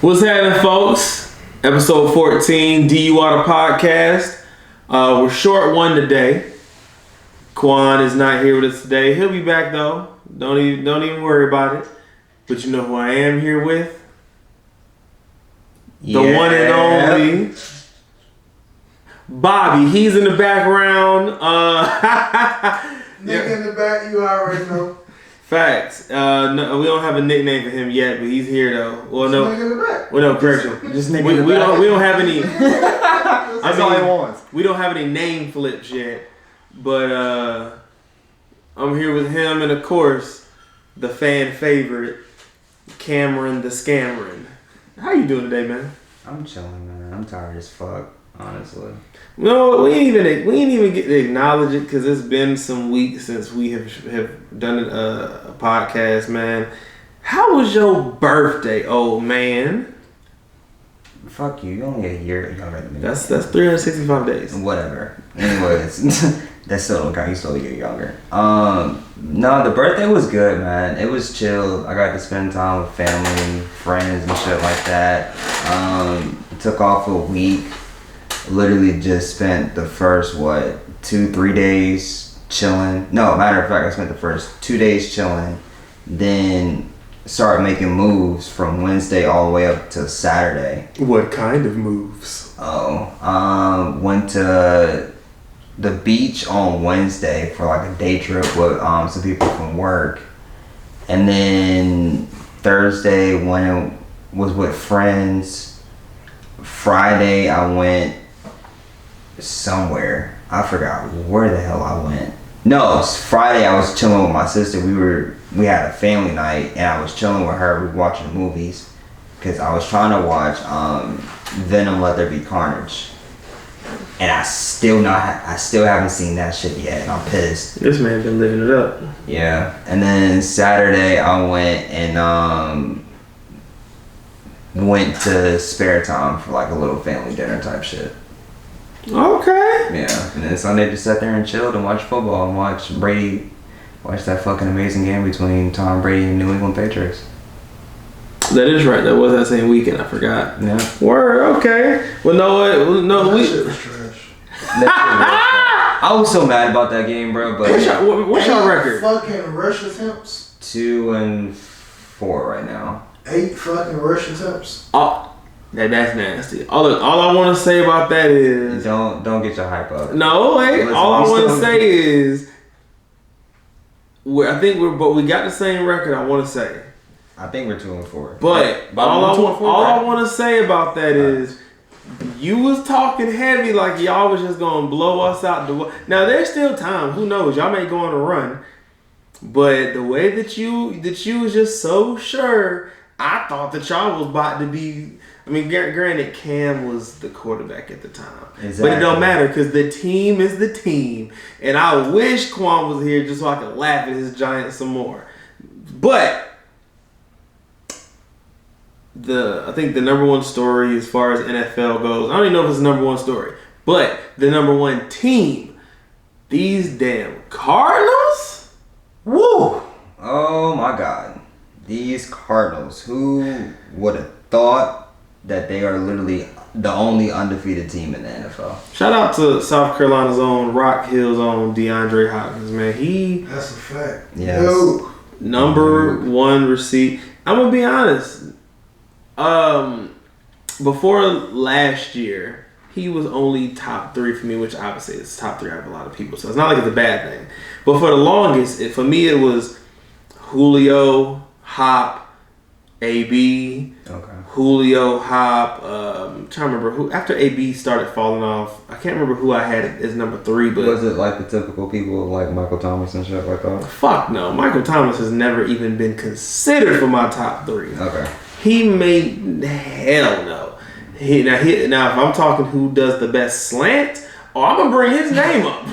What's happening, folks? Episode 14, DUI the podcast. We're short one today. Qwan is not here with us today. He'll be back though. Don't even worry about it. But you know who I am here with? The one and only Bobby. He's in the background. Nick in the back, you already know. Facts. No, we don't have a nickname for him yet, but he's here though. Well, no. Nick in the back. Well, no, correction. Just We don't have any. That's all he wants. We don't have any name flips yet, but I'm here with him, and of course, the fan favorite, Cameron the Scameron. How you doing today, man? I'm chilling, man. I'm tired as fuck, honestly. No, we ain't even get to acknowledge it because it's been some weeks since we have done a podcast, man. How was your birthday, old man? Fuck you. You're only a year younger than me. That's 365 days. Whatever. Anyways, that still don't count. You're still a year younger. No, the birthday was good, man. It was chill. I got to spend time with family, friends, and shit like that. Took off a week. Literally just spent the first 2-3 days chilling. No, matter of fact, I spent the first 2 days chilling. Then started making moves from Wednesday all the way up to Saturday. What kind of moves? Went to the beach on Wednesday for like a day trip with some people from work. And then Thursday was with friends. Friday I went somewhere. I forgot where the hell I went. No, Friday I was chilling with my sister. We had a family night and I was chilling with her. We were watching movies because I was trying to watch Venom Let There Be Carnage. And I still haven't seen that shit yet, and I'm pissed. This man been living it up. Yeah. And then Saturday I went and went to Spare Time for like a little family dinner type shit. Okay. Yeah. And then Sunday just sat there and chilled and watched football and watch that fucking amazing game between Tom Brady and New England Patriots. That is right. That was that same weekend. I forgot. Yeah. Word. Okay. Well, That shit was trash. I was so mad about that game, bro. But what's your record? Fucking rush attempts. 2-4 right now. 8 fucking rush attempts. Oh, that's nasty. All I want to say about that is Don't get your hype up. no. Wait. Listen, All I want to say is we got the same record. I want to say. I think we're 2-4. But all I want to say about that is you was talking heavy like y'all was just gonna blow us out the. Now there's still time. Who knows? Y'all may go on a run. But the way that you was just so sure, I thought that y'all was about to be. I mean, granted, Cam was the quarterback at the time, exactly. But it don't matter because the team is the team, and I wish Qwan was here just so I could laugh at his Giants some more. But I think the number one story as far as NFL goes, I don't even know if it's the number one story, but the number one team, these damn Cardinals. Woo! Oh my God, these Cardinals. Who would have thought that they are literally the only undefeated team in the NFL? Shout out to South Carolina's own, Rock Hill's own DeAndre Hopkins, man. That's a fact. Yes. Yo. Number one receipt. I'm gonna be honest. Before last year, he was only top 3 for me, which obviously is top 3 out of a lot of people, so it's not like it's a bad thing. But for the longest, for me, it was Julio, Hop, AB. Okay. Julio, Hop. I'm trying to remember who after AB started falling off. I can't remember who I had as number 3, but Was it like the typical people like Michael Thomas and shit like that? fuck no. Michael Thomas has never even been considered for my top 3. Okay. He made hell no. Now if I'm talking who does the best slant, I'm gonna bring his name up.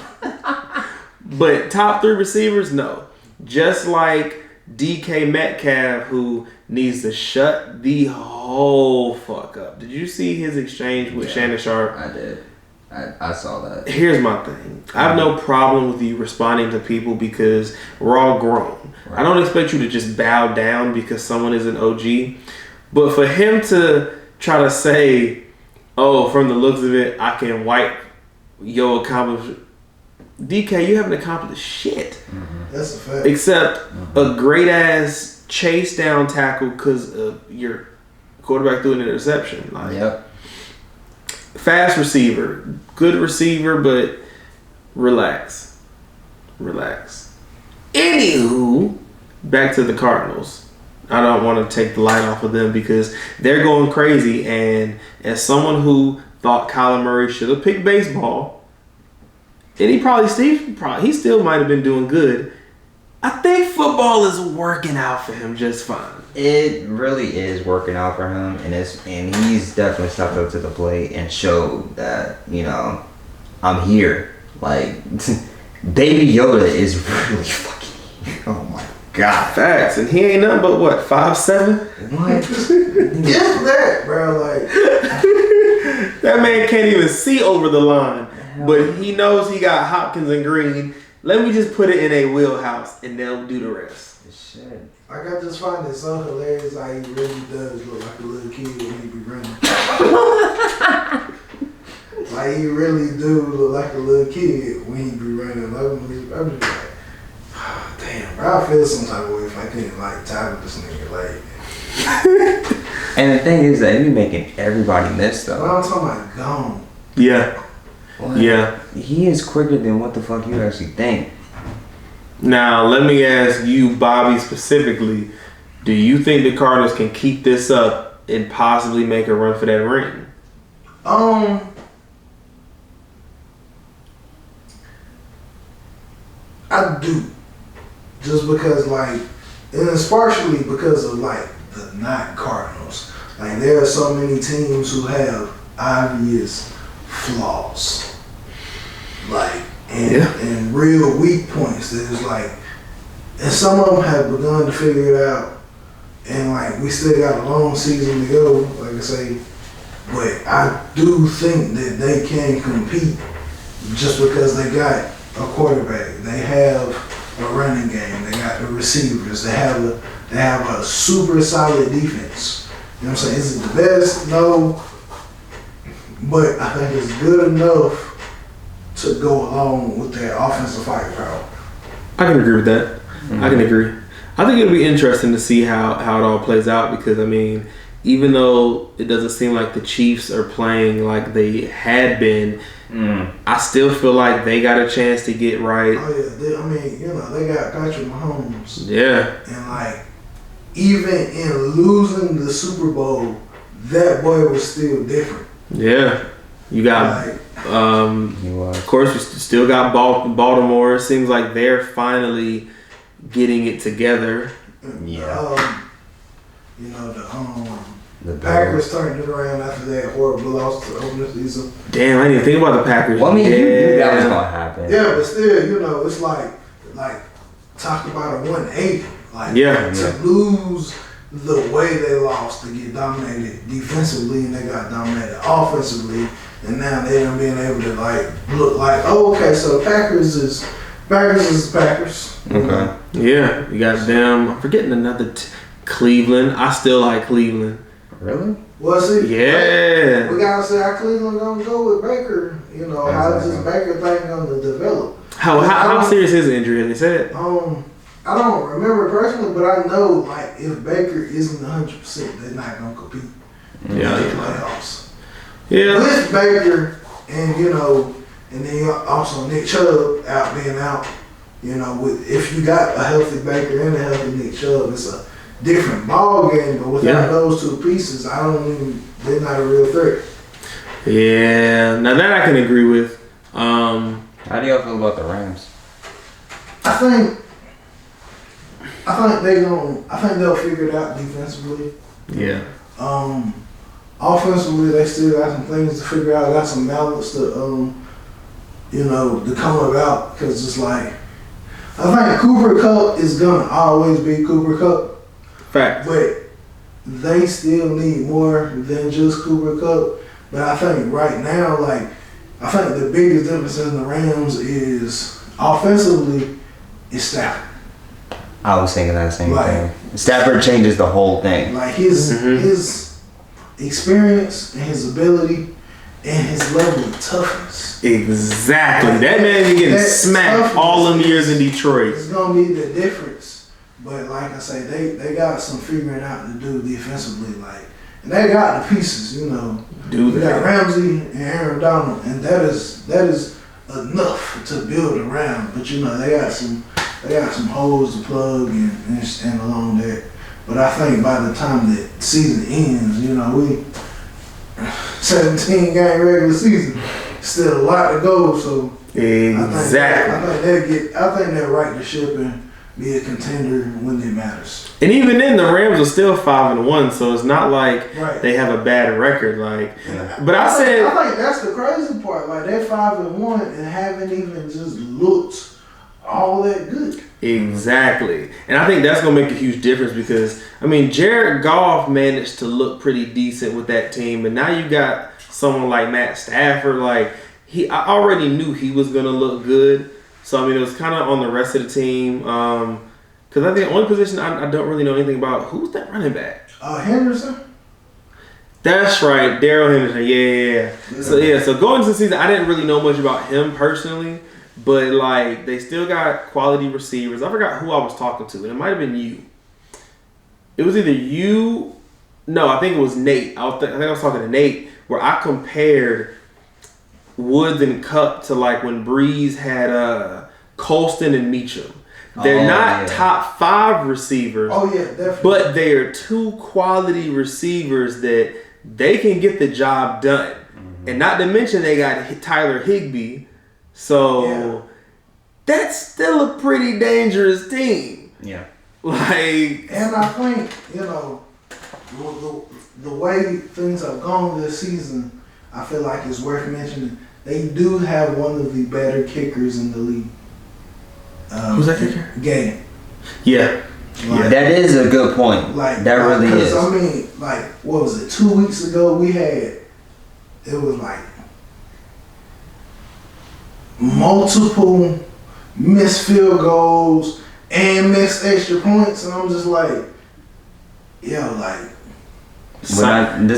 But top 3 receivers, no. Just like DK Metcalf, who needs to shut the whole fuck up. Did you see his exchange with Shannon Sharp? I did. I saw that. Here's my thing. I have no problem with you responding to people because we're all grown. Right. I don't expect you to just bow down because someone is an OG. But for him to try to say, "Oh, from the looks of it, I can wipe your accomplishment," DK, you haven't accomplished shit. That's a fact. Except a great ass chase down tackle because your quarterback threw an interception. Like, Yep. fast receiver, good receiver, but relax. Anywho, back to the Cardinals. I don't want to take the light off of them because they're going crazy. And as someone who thought Kyler Murray should have picked baseball, and he still might have been doing good. I think football is working out for him just fine. It really is working out for him, and he's definitely stepped up to the plate and showed that, you know, I'm here. Like, Baby Yoda is really fucking here. Oh my god. Facts, and he ain't nothing but what, 5'7"? What? Just that, bro. Like, That man can't even see over the line, but he knows he got Hopkins and Green. Let me just put it in a wheelhouse, and they'll do the rest. Shit. like I just find it so hilarious how he really does look like a little kid when he be running. Like he really do look like a little kid when he be running. Like, I'm just like, oh, damn, bro. I feel some type of way if I couldn't like tackle this nigga. Like, And the thing is that he be making everybody miss but though. I'm talking about gone. Yeah. What? Yeah. He is quicker than what the fuck you actually think. Now, let me ask you, Bobby, specifically, do you think the Cardinals can keep this up and possibly make a run for that ring? I do. Just because, like, and it's partially because of, like, the not Cardinals. Like, there are so many teams who have obvious flaws. Like, and real weak points that is like, and some of them have begun to figure it out. And, like, we still got a long season to go, like I say. But I do think that they can compete just because they got a quarterback. They have a running game. They got the receivers. They have a super solid defense. You know what I'm saying? Is it the best? No. But I think it's good enough to go along with their offensive firepower. I can agree with that. I can agree. I think it'll be interesting to see how it all plays out because, I mean, even though it doesn't seem like the Chiefs are playing like they had been, I still feel like they got a chance to get right. Oh, yeah. I mean, you know, they got Patrick Mahomes. Yeah. And, like, even in losing the Super Bowl, that boy was still different. Yeah. You got, Like, of course, we still got Baltimore. It seems like they're finally getting it together. Yeah. You know, The Packers turned it around after that horrible loss to open the season. Damn, I didn't even think about the Packers. Well, I mean, you knew that was gonna happen. Yeah, but still, you know, it's like talk about a 180. Like, to lose the way they lost, to get dominated defensively and they got dominated offensively, and now they done being able to like look like, oh, okay, so Packers is Packers. Okay. Yeah, you got them. I'm forgetting another Cleveland. I still like Cleveland. Really? Well, see, Yeah. we gotta see how Cleveland gonna go with Baker. You know, how's this Baker thing gonna develop? How serious is the injury? They said. I don't remember personally, but I know like if Baker isn't 100%, they're not gonna compete in the playoffs. Yeah. With Baker and you know, and then also Nick Chubb being out. You know, if you got a healthy Baker and a healthy Nick Chubb, it's a different ball game. But without those two pieces, they're not a real threat. Yeah. Now that I can agree with. How do y'all feel about the Rams? I think they'll figure it out defensively. Yeah. Offensively, they still got some things to figure out. Got some balance to to come about because it's like I think Cooper Kupp is gonna always be Cooper Kupp. Fact. But they still need more than just Cooper Kupp. But I think right now, I think the biggest difference in the Rams is offensively, it's Stafford. I was thinking that same thing. Stafford changes the whole thing. Like his experience and his ability and his level of toughness. Exactly. Like, that man been getting smacked all them years in Detroit. It's gonna be the difference. But like I say, they got some figuring out to do defensively. Like, and they got the pieces, you know. We got Ramsey and Aaron Donald, and that is enough to build around. But you know, they got some holes to plug and along that. But I think by the time that season ends, you know, we 17 game regular season, still a lot to go. So exactly, I think they'll right the ship and be a contender when it matters. And even then, the Rams are still 5-1, so it's not like they have a bad record. Like, but I think that's the crazy part. Like, they're 5-1 and haven't even just looked all that good. Exactly, and I think that's gonna make a huge difference because I mean, Jared Goff managed to look pretty decent with that team, but now you got someone like Matt Stafford. Like, I already knew he was gonna look good. So, I mean, it was kind of on the rest of the team. Because I think the only position I don't really know anything about, who's that running back? Henderson? That's right, Darrell Henderson. Yeah. So going into the season, I didn't really know much about him personally. But, like, they still got quality receivers. I forgot who I was talking to, and it might have been you. It was either you. No, I think it was Nate. I think I was talking to Nate, where I compared Woods and Cup to like when Breeze had Colston and Meacham. They're not top 5 receivers. Oh yeah, definitely. But they are 2 quality receivers that they can get the job done. And not to mention they got Tyler Higbee. So that's still a pretty dangerous team. Yeah. Like, and I think, you know, the way things have gone this season, I feel like it's worth mentioning. They do have one of the better kickers in the league. Who's that kicker? Gay. Yeah. Like, that is a good point. Like, that really is. I mean, like, what was it? 2 weeks ago, it was like multiple missed field goals and missed extra points, and I'm just like, this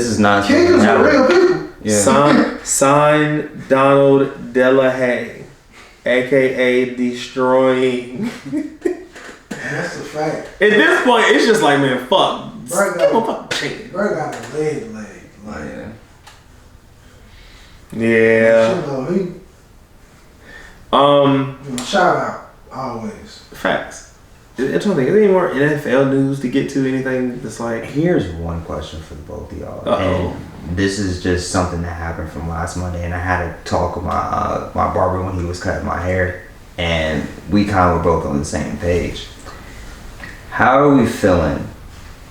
is not kickers are real people. Yeah. Sign Donald Delahaye, a.k.a. Destroying. That's a fact. At this point, it's just like, man, fuck. Bro got a leg. Like, yeah. Shout out, always. Facts. I'm trying to think, is there any more NFL news to get to? Anything that's like... Here's one question for the both of y'all. Uh-oh. And this is just something that happened from last Monday, and I had to talk with my barber when he was cutting my hair, and we kind of were both on the same page. How are we feeling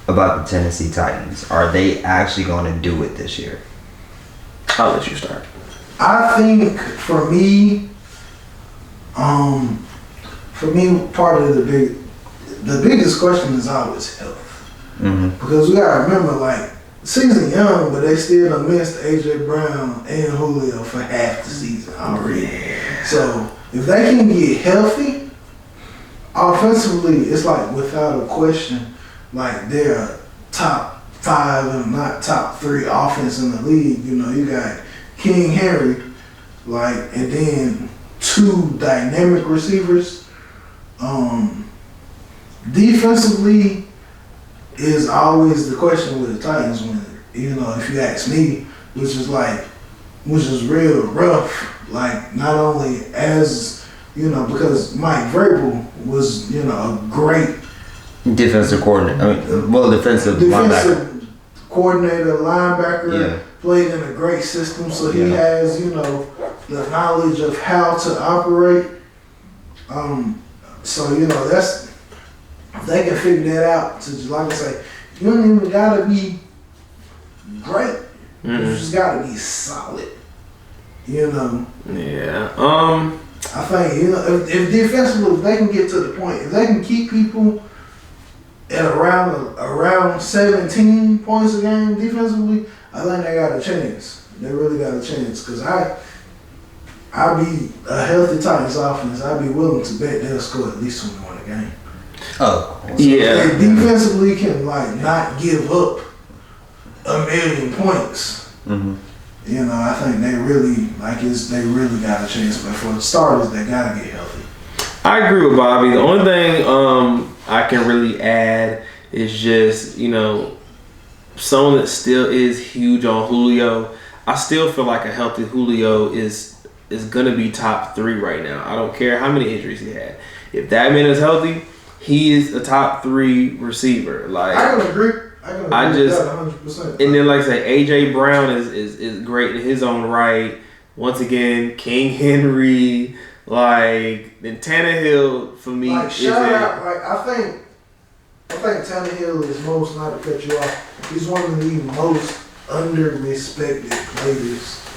about the Tennessee Titans? Are they actually going to do it this year? I'll let you start. I think for me, part of the biggest question is always health. Mm-hmm. Because we gotta remember, like, season young, but they still done missed AJ Brown and Julio for half the season already. Yeah. So if they can get healthy, offensively, it's like without a question, like they're top 5, if not top 3 offense in the league. You know, you got King Henry, like, and then 2 dynamic receivers. Defensively is always the question with the Titans when, you know, if you ask me, which is real rough. Like, not only as, you know, because Mike Vrabel was, you know, a great defensive coordinator. Defensive coordinator, linebacker, played in a great system, so he has, you know, the knowledge of how to operate. So, you know, if they can figure that out, to, like I say, you don't even gotta be great. You just gotta be solid. You know. Yeah. I think, you know, if defensively, if they can get to the point, if they can keep people at around 17 points a game defensively, I think they got a chance. They really got a chance. Because I'd be a healthy Titans offense. I'd be willing to bet they'll score at least 21 a game. Oh, yeah. They defensively can like not give up 1,000,000 points. Mm-hmm. You know, I think they really they really got a chance. But for starters, they gotta get healthy. I agree with Bobby. The only thing I can really add is just, you know, someone that still is huge on Julio. I still feel like a healthy Julio is gonna be top 3 right now. I don't care how many injuries he had. If that man is healthy, he is a top 3 receiver. Like I can agree. I just with that 100%. and then like I say, AJ Brown is great in his own right. Once again, King Henry, like then Tannehill for me like is shout out. Like I think Tannehill is most, not to cut you off, he's one of the most under-respected players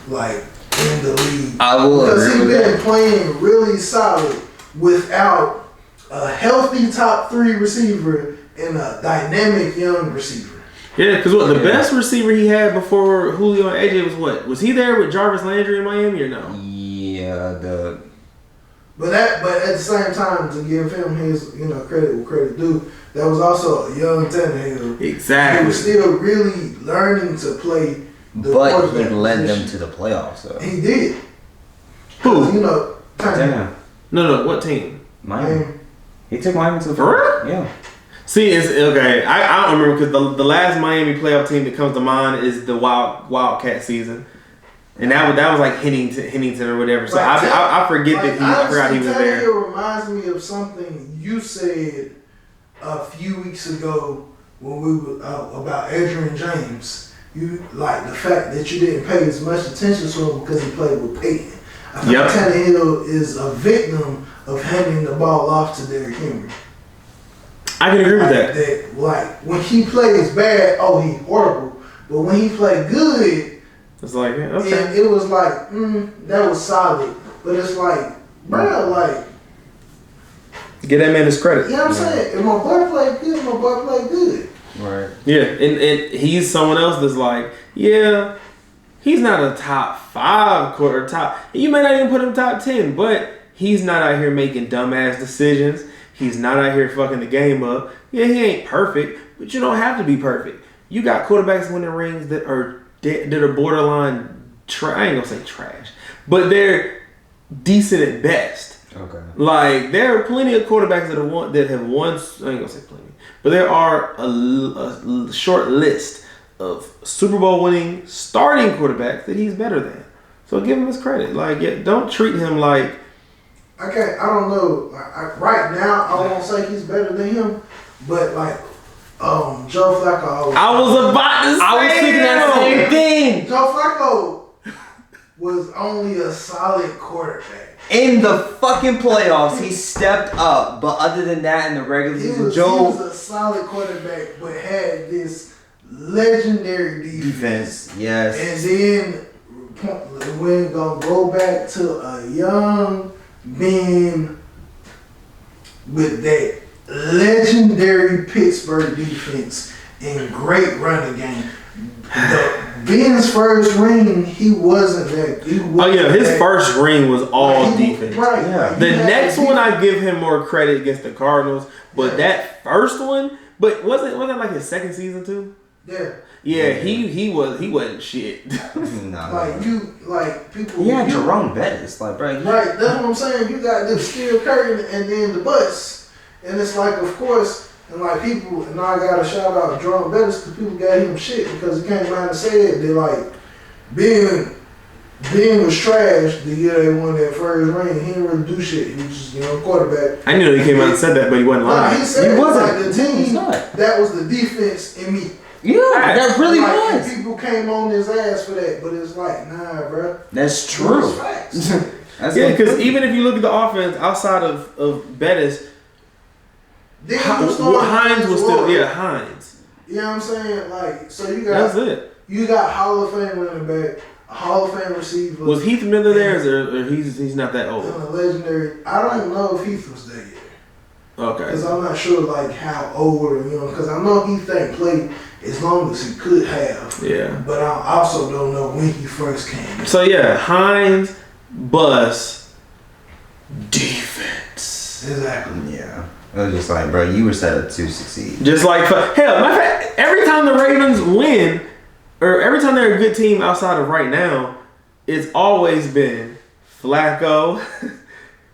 like in the league. I will because agree he's with been that. playing really solid without a healthy top 3 receiver and a dynamic young receiver. Yeah, because the best receiver he had before Julio and AJ was what? Was he there with Jarvis Landry in Miami or no? Yeah, But at the same time, to give him his credit where credit due, that was also a young Tannehill. Exactly. He was still really learning to play the but he quarterback led position. them to the playoffs. So. He did. Who? You know, Tannehill. Damn. No, what team? Miami. He took Miami to the For real? Yeah. See, it's okay. I don't remember because the last Miami playoff team that comes to mind is the Wildcat season, and that was like Hennington or whatever. So Like, I forget that I forgot he was there. Tannehill reminds me of something you said a few weeks ago when we were about Adrian James. You like the fact that you didn't pay as much attention to him because he played with Peyton. I think Tannehill is a victim of handing the ball off to Derrick Henry. I can agree with that. Like when he plays bad, he horrible. But when he played good, It's like okay. it was like that was solid. But it's like, bro, like Get that man his credit. you know what I'm saying? If my boy played good, my boy played good. Right. Yeah, and he's someone else that's like, yeah, he's not a top 5 quarter top. You may not even put him top 10, but he's not out here making dumbass decisions. He's not out here fucking the game up. Yeah, he ain't perfect, but you don't have to be perfect. You got quarterbacks winning rings that are borderline. I ain't gonna say trash, but they're decent at best. Okay. Like there are plenty of quarterbacks that have won. I ain't gonna say plenty, but there are a short list of Super Bowl winning starting quarterbacks that he's better than. So give him his credit. Like, don't treat him like. I don't know. Right now, I won't say he's better than him, but like Joe Flacco. I was about to say. I was thinking that same thing. Joe Flacco was only a solid quarterback. In the fucking playoffs, he stepped up, but other than that, in the regular season, He was a solid quarterback, but had this legendary defense. Yes. And then we're gonna go back to a young Ben with that legendary Pittsburgh defense and great running game. Ben's first ring, he wasn't that. His first ring was all defense. Right. Yeah. The next one, I give him more credit against the Cardinals, but that first one, wasn't like his second season too? Yeah. Yeah, he wasn't shit. No. People. He had Jerome Bettis, like, bro. Right, that's what I'm saying. You got the steel curtain and then the bus, and it's like, of course, and like people. And I gotta shout out Jerome Bettis because people got him shit because he came out and said that like Ben was trash the year they won that first ring. He didn't really do shit. He was just quarterback. I knew he came out and said that, but he wasn't lying. He said He wasn't. like the team He's not. that was the defense in me. Yeah, that really like, was. People came on his ass for that, but it's like, nah, bro. That's true. It's facts. Yeah, because even if you look at the offense outside of Bettis, Then Hines was still Hines. You know what I'm saying? Like, so you got That's it. You got Hall of Fame running back, a Hall of Fame receiver. Was Heath Miller there, or he's not that old? And a legendary. I don't know if Heath was there yet. Okay. Because I'm not sure like how old or because I know Heath ain't played as long as he could have. Yeah. But I also don't know when he first came. So yeah, Hines, bus, defense. Exactly. Yeah. It was just like, bro, you were set up to succeed. Just like, hell, matter of fact, every time the Ravens win, or every time they're a good team outside of right now, it's always been Flacco.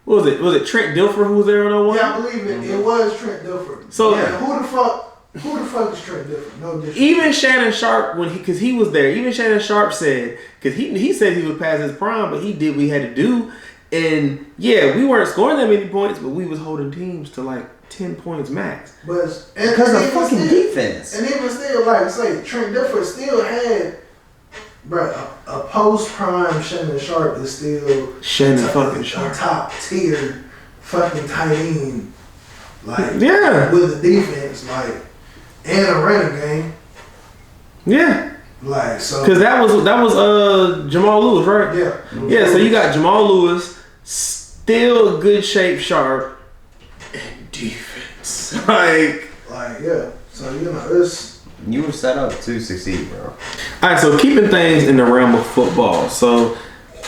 What was it? Was it Trent Dilfer who was there on 01? Yeah, I believe it. It was Trent Dilfer. So yeah, who the fuck is Trent Dilfer? No disrespect. Even Shannon Sharp, because he was there, even Shannon Sharp said, because he said he was past his prime, but he did what he had to do. And yeah, we weren't scoring that many points, but we was holding teams to like 10 points max. But because of fucking defense. And even still, like say, Trent Dilfer still had, bro, a post-prime Shannon Sharp is still Shannon fucking Sharp, a top tier fucking tight end, like yeah, with the defense, like and a running game. Yeah. Like so, because that was Jamal Lewis, right? Yeah. Yeah. So you got Jamal Lewis, still good shape, Sharp, and defense. Like yeah. So it's you were set up to succeed, bro. All right. So keeping things in the realm of football. So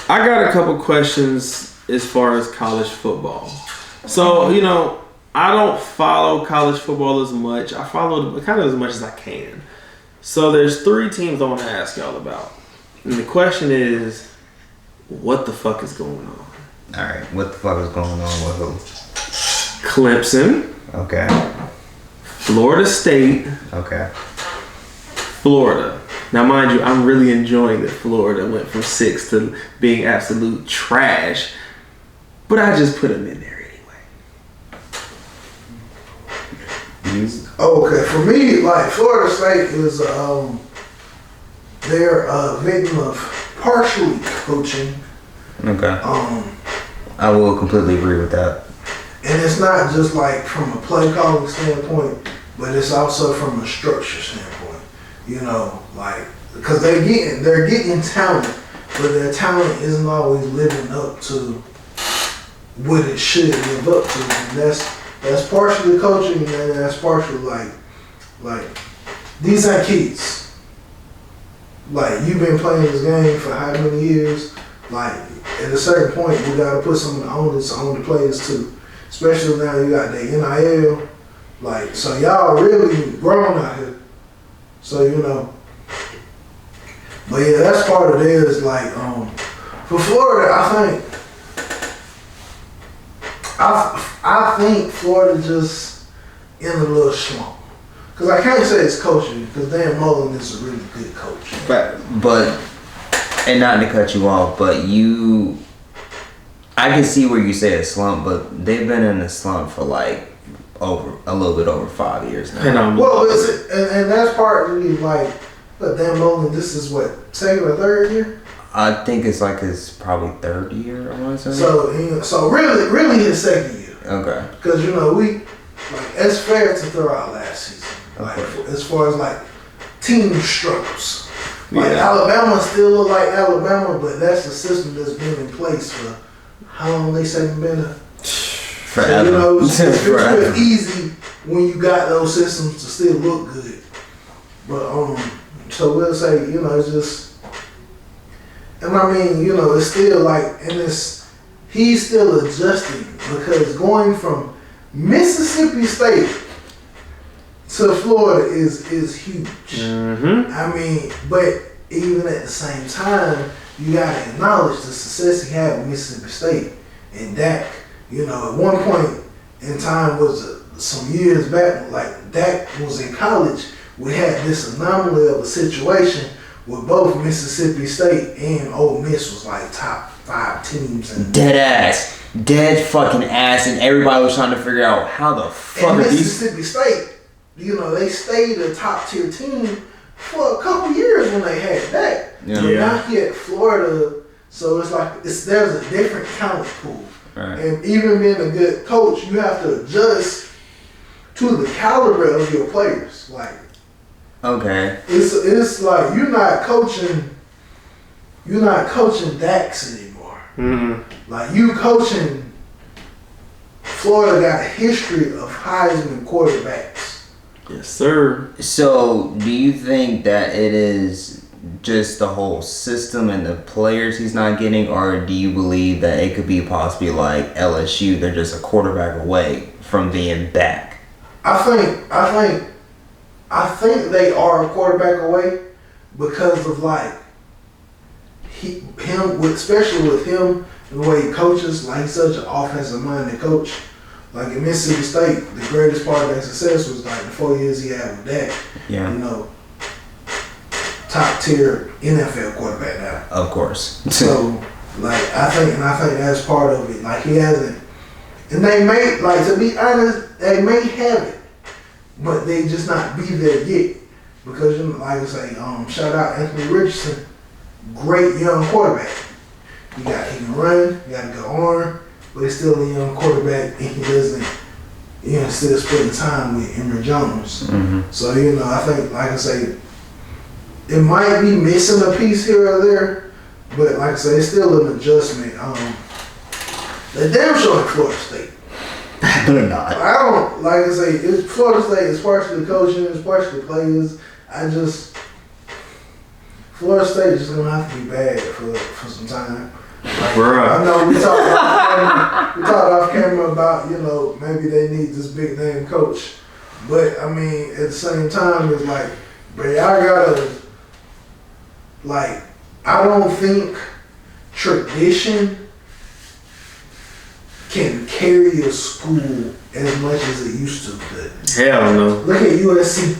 I got a couple questions as far as college football. So I don't follow college football as much. I follow kind of as much as I can. So there's 3 teams I want to ask y'all about. And the question is, what the fuck is going on? Alright, what the fuck is going on with who? Clemson. Okay. Florida State. Okay. Florida. Now mind you, I'm really enjoying that Florida went from 6 to being absolute trash. But I just put them in there anyway. Okay, for me, like Florida State is they're a victim of partially coaching. Okay. I will completely agree with that. And it's not just like from a play calling standpoint, but it's also from a structure standpoint. Like because they're getting talent, but their talent isn't always living up to what it should live up to, and that's partially coaching, and that's partially like these are kids. Like you've been playing this game for how many years? Like at a certain point, we gotta put some of the onus on the players too. Especially now you got the NIL. Like so, y'all really grown out here. So But yeah, that's part of theirs. Like for Florida, I think Florida just in a little slump. Because I can't say it's coaching, because Dan Mullen is a really good coach. But, and not to cut you off, but I can see where you say a slump, but they've been in a slump for like a little bit over 5 years now. Well, and that's partly like, but Dan Mullen, this is what, second or third year? I think it's like his probably 3rd year, I want to say. So really his second year. Okay. Because it's fair to throw out last season. Like as far as like team struggles. Like Alabama still look like Alabama, but that's the system that's been in place for how long they say it's been forever. So, it's real easy when you got those systems to still look good. But so we'll say, it's just, and I mean, it's still like, and he's still adjusting because going from Mississippi State to Florida is huge. Mm-hmm. I mean, but even at the same time, you gotta acknowledge the success he had with Mississippi State and Dak. At one point in time some years back, like Dak was in college, we had this anomaly of a situation where both Mississippi State and Ole Miss was like top 5 teams. And Dead fucking ass, and everybody was trying to figure out how the fuck and are Mississippi State, they stayed a top tier team for a couple years when they had that. Yeah. But not yet Florida, so it's like there's a different talent pool. Right. And even being a good coach, you have to adjust to the caliber of your players. Like, okay, it's like you're not coaching Dax anymore. Mm-hmm. Like you coaching. Florida got a history of Heisman quarterbacks. Yes, sir. So do you think that it is just the whole system and the players he's not getting, or do you believe that it could be possibly like LSU? They're just a quarterback away from being back. I think they are a quarterback away because of like especially with him and the way he coaches. Like, he's such an offensive minded coach. Like in Mississippi State, the greatest part of that success was like the 4 years he had with Dak. Yeah. You know, top tier NFL quarterback now. Of course. So like I think that's part of it. Like, he hasn't, and they may, like, to be honest, they may have it, but they just not be there yet. Because, you know, like I say, shout out Anthony Richardson, great young quarterback. He can run, he got a good arm, but he's still a young quarterback, and he doesn't, still spending time with Emory Jones. Mm-hmm. So, you know, I think, like I say, it might be missing a piece here or there, but like I say, it's still an adjustment. They're damn sure in Florida State. They're not. I don't, like I say, it's Florida State, it's partially coaching, it's partially players. Florida State is just going to have to be bad for some time. Like, I know we talked off camera about, you know, maybe they need this big name coach. But, I mean, at the same time, it's like, bro, y'all gotta, like, I don't think tradition can carry a school as much as it used to. Hell no. Look at USC.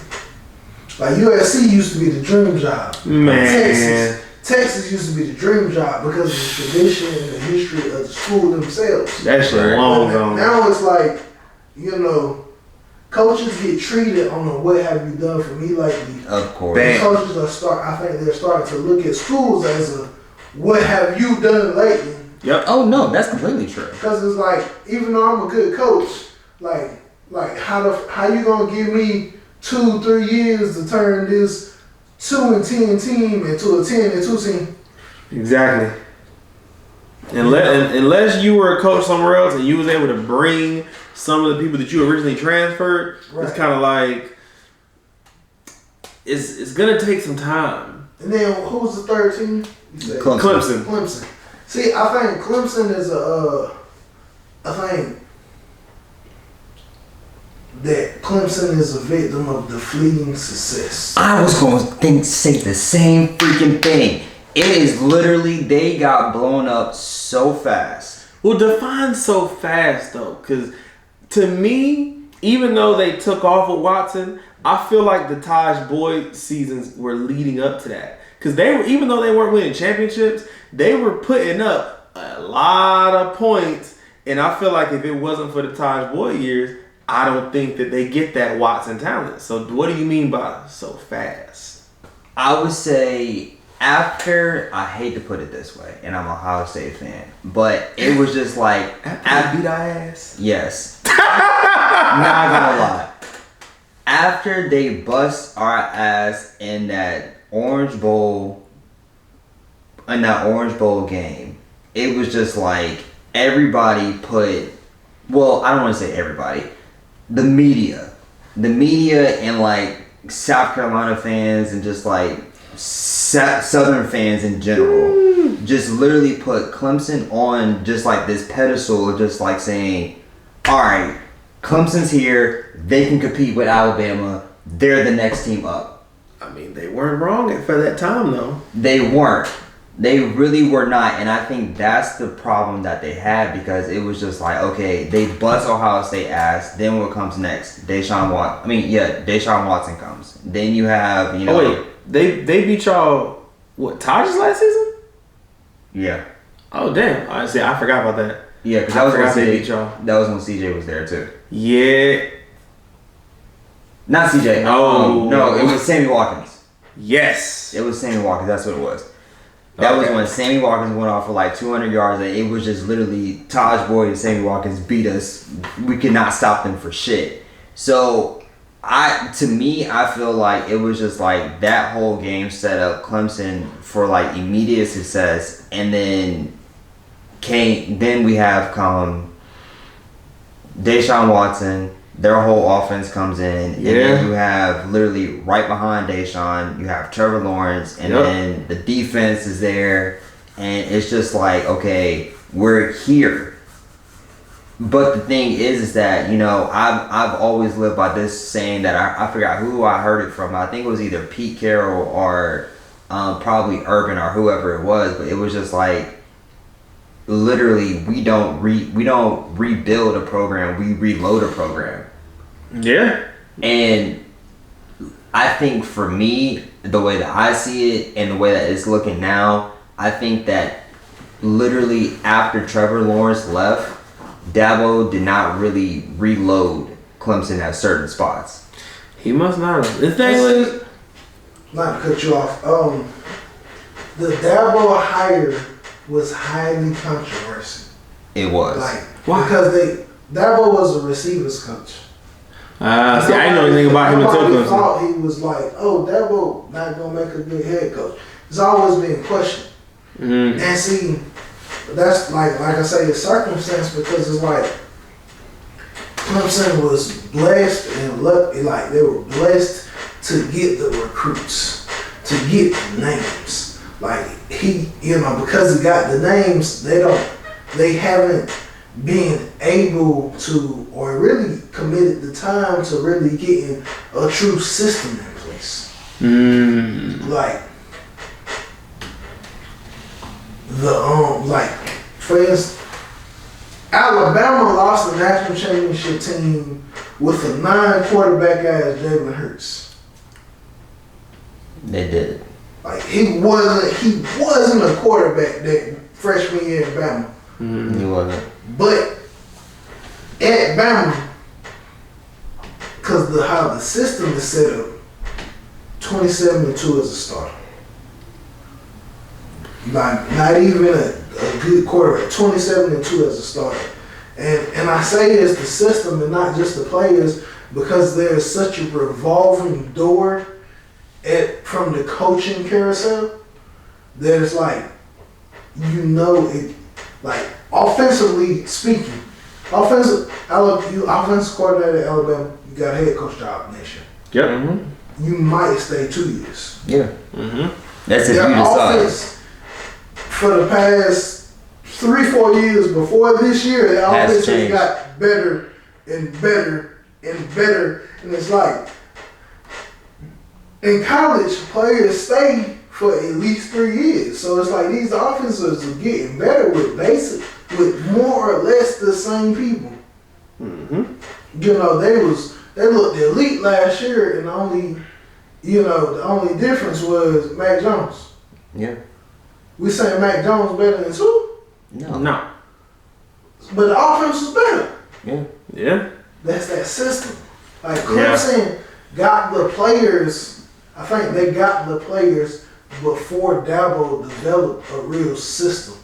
Like, USC used to be the dream job. Man. Texas used to be the dream job because of the tradition and the history of the school themselves. That shit long gone. Now it's like, you know, coaches get treated on a what have you done for me lately. Of course. Coaches I think they're starting to look at schools as a what have you done lately. Yep. Oh no, that's completely true. Because it's like, even though I'm a good coach, like how you gonna give me 2-3 years to turn this 2-10 team into a 10-2 team? Exactly. Unless you were a coach somewhere else and you was able to bring some of the people that you originally transferred, right. It's kind of like it's gonna take some time. And then who was the third team? Clemson. See, I think Clemson is I think that Clemson is a victim of the fleeting success. I was going to say the same freaking thing. It is literally, they got blown up so fast. Well, define so fast though, because to me, even though they took off with Watson, I feel like the Taj Boyd seasons were leading up to that. Because even though they weren't winning championships, they were putting up a lot of points. And I feel like if it wasn't for the Taj Boyd years, I don't think that they get that Watson talent. So what do you mean by so fast? I would say after, I hate to put it this way, and I'm an Ohio State fan, but it was just like... After beat our ass? Yes. Not gonna lie. After they bust our ass in that Orange Bowl game, it was just like everybody put... Well, I don't want to say everybody. The media and like South Carolina fans and just like Southern fans in general just literally put Clemson on just like this pedestal of just like saying, all right, Clemson's here, they can compete with Alabama, they're the next team up. I mean, they weren't wrong for that time though. They weren't. They really were not, and I think that's the problem that they had, because it was just like, okay, they bust Ohio State ass, then what comes next? Deshaun Watson comes. Then you have, you know... Oh wait, they beat y'all, what, Taj's last season? Yeah. Oh damn, I forgot about that. Yeah, because that was when CJ was there too. Yeah. Not CJ. No, it was Sammy Watkins. Yes. It was Sammy Watkins, that's what it was. That was when Sammy Watkins went off for like 200 yards. And it was just literally Taj Boyd and Sammy Watkins beat us. We could not stop them for shit. So, I feel like it was just like that whole game set up Clemson for like immediate success. And then we have Deshaun Watson. their whole offense comes in, and Yeah. then you have literally right behind Deshaun, you have Trevor Lawrence, and then the defense is there, and it's just like, okay, we're here. But the thing is that, you know, I've always lived by this saying that I forgot who I heard it from. I think it was either Pete Carroll or probably Urban or whoever it was, but it was just like, literally, we don't rebuild a program, we reload a program. Yeah. And I think for me, the way that I see it and the way that it's looking now, I think that literally after Trevor Lawrence left, Dabo did not really reload Clemson at certain spots. He must not have. The thing is, not to cut you off. The Dabo hire was highly controversial. It was. Like, why? because Dabo was a receivers coach. see, I didn't know anything about him until Nobody Clemson. thought he was like, oh, Dabo not gonna make a good head coach. It's always been questioned. Mm. And see, that's like I say, it's circumstance because it's like Clemson was blessed and lucky, like they were blessed to get the recruits, to get the names. Like he, you know, because he got the names, they haven't been able to or really committed the time to really getting a true system in place. Mm. Like for instance, Alabama lost the national championship team with a 9-quarterback ass Jalen Hurts. They did. Like he wasn't a quarterback that freshman year at Bama. Mm-hmm. He wasn't. But at Bama, because how the system is set up, 27-2 as a starter. Like not even a good quarterback, 27-2 as a starter. And I say it's the system and not just the players because there's such a revolving door from the coaching carousel that it's like, you know, it like offensively speaking, offensive coordinator at Alabama, you got a head coach job next year. Yep. Mm-hmm. You might stay 2 years. Yeah. Mm-hmm. That's if you decide. Offense, for the past 3-4 years before this year, the offense has got better and better and better. And it's like, in college, players stay for at least 3 years. So it's like these offenses are getting better with more or less the same people. Mm-hmm. You know, they looked elite last year, and the only difference was Mac Jones. Yeah. We saying Mac Jones better than Tua? No. But the offense was better. Yeah. Yeah. That's that system. Like Clemson got the players. I think they got the players before Dabo developed a real system.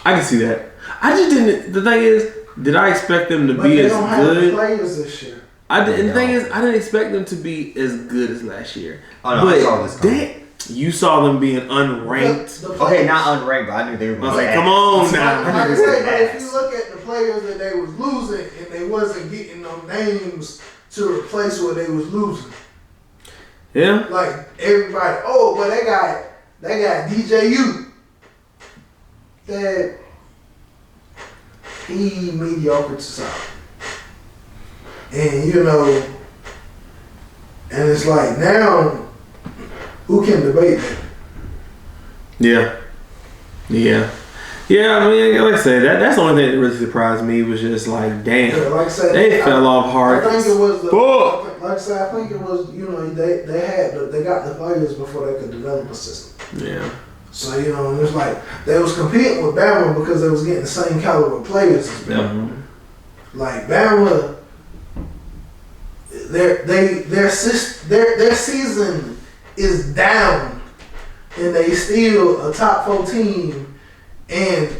I can see that. I just didn't. The thing is, did I expect them to But be they as don't have the good? players this year. The thing is, I didn't expect them to be as good as last year. Oh no, I saw this coming. You saw them being unranked. Okay, not unranked, but I knew they were. I was like, come on now. Like I say, but if you look at the players that they was losing and they wasn't getting no names to replace what they was losing. Yeah. Like everybody, but they got DJU. That he mediocre to solid. And you know, and it's like now, who can debate that? Yeah. I mean, like I said, that's the only thing that really surprised me was just like, damn, like I said, they fell off hard. I think it was I think it was, you know, they got the players before they could develop a system. Yeah. So, you know, and it's like they was competing with Bama because they was getting the same caliber of players as Bama. Mm-hmm. Like Bama, their season is down, and they still a top 4 team, and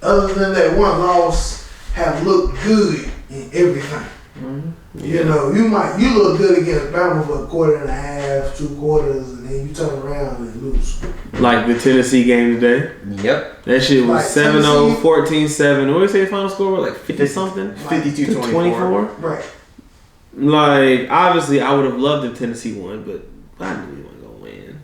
other than that one loss, have looked good in everything. Mm-hmm. Yeah. You know, you look good against Bama for a quarter and a half, 2 quarters, and then you turn around and lose. Like the Tennessee game today. Yep. That shit was Like 7-0, 14-7. What did you say the final score was? Like 50 something? 52-24. 24? Right. Like, obviously, I would have loved if Tennessee won, but I knew we weren't gonna win.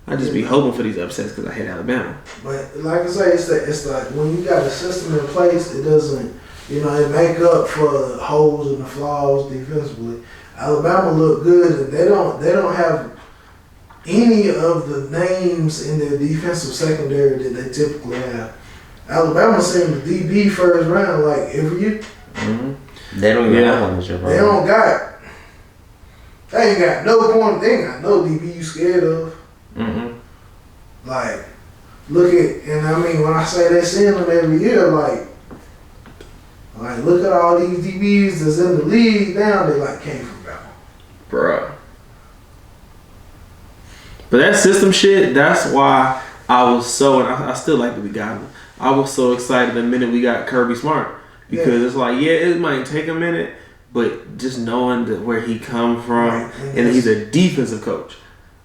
I just be hoping for these upsets because I hate Alabama. But like I say, it's like when you got a system in place, it doesn't, it make up for the holes and the flaws defensively. Alabama look good, and they don't have any of the names in their defensive secondary that they typically have. Alabama sent the DB first round like every year. Mm-hmm. They don't even have one this year, bro. They ain't got no point. They ain't got no DB you scared of. Mm-hmm. Like, and I mean when I say they send them every year, like look at all these DBs that's in the league now. They like came from Bama, bruh. But that system shit, that's why I was so, and I still like that we got him. I was so excited the minute we got Kirby Smart. Because it's like, it might take a minute, but just knowing where he come from, and he's a defensive coach,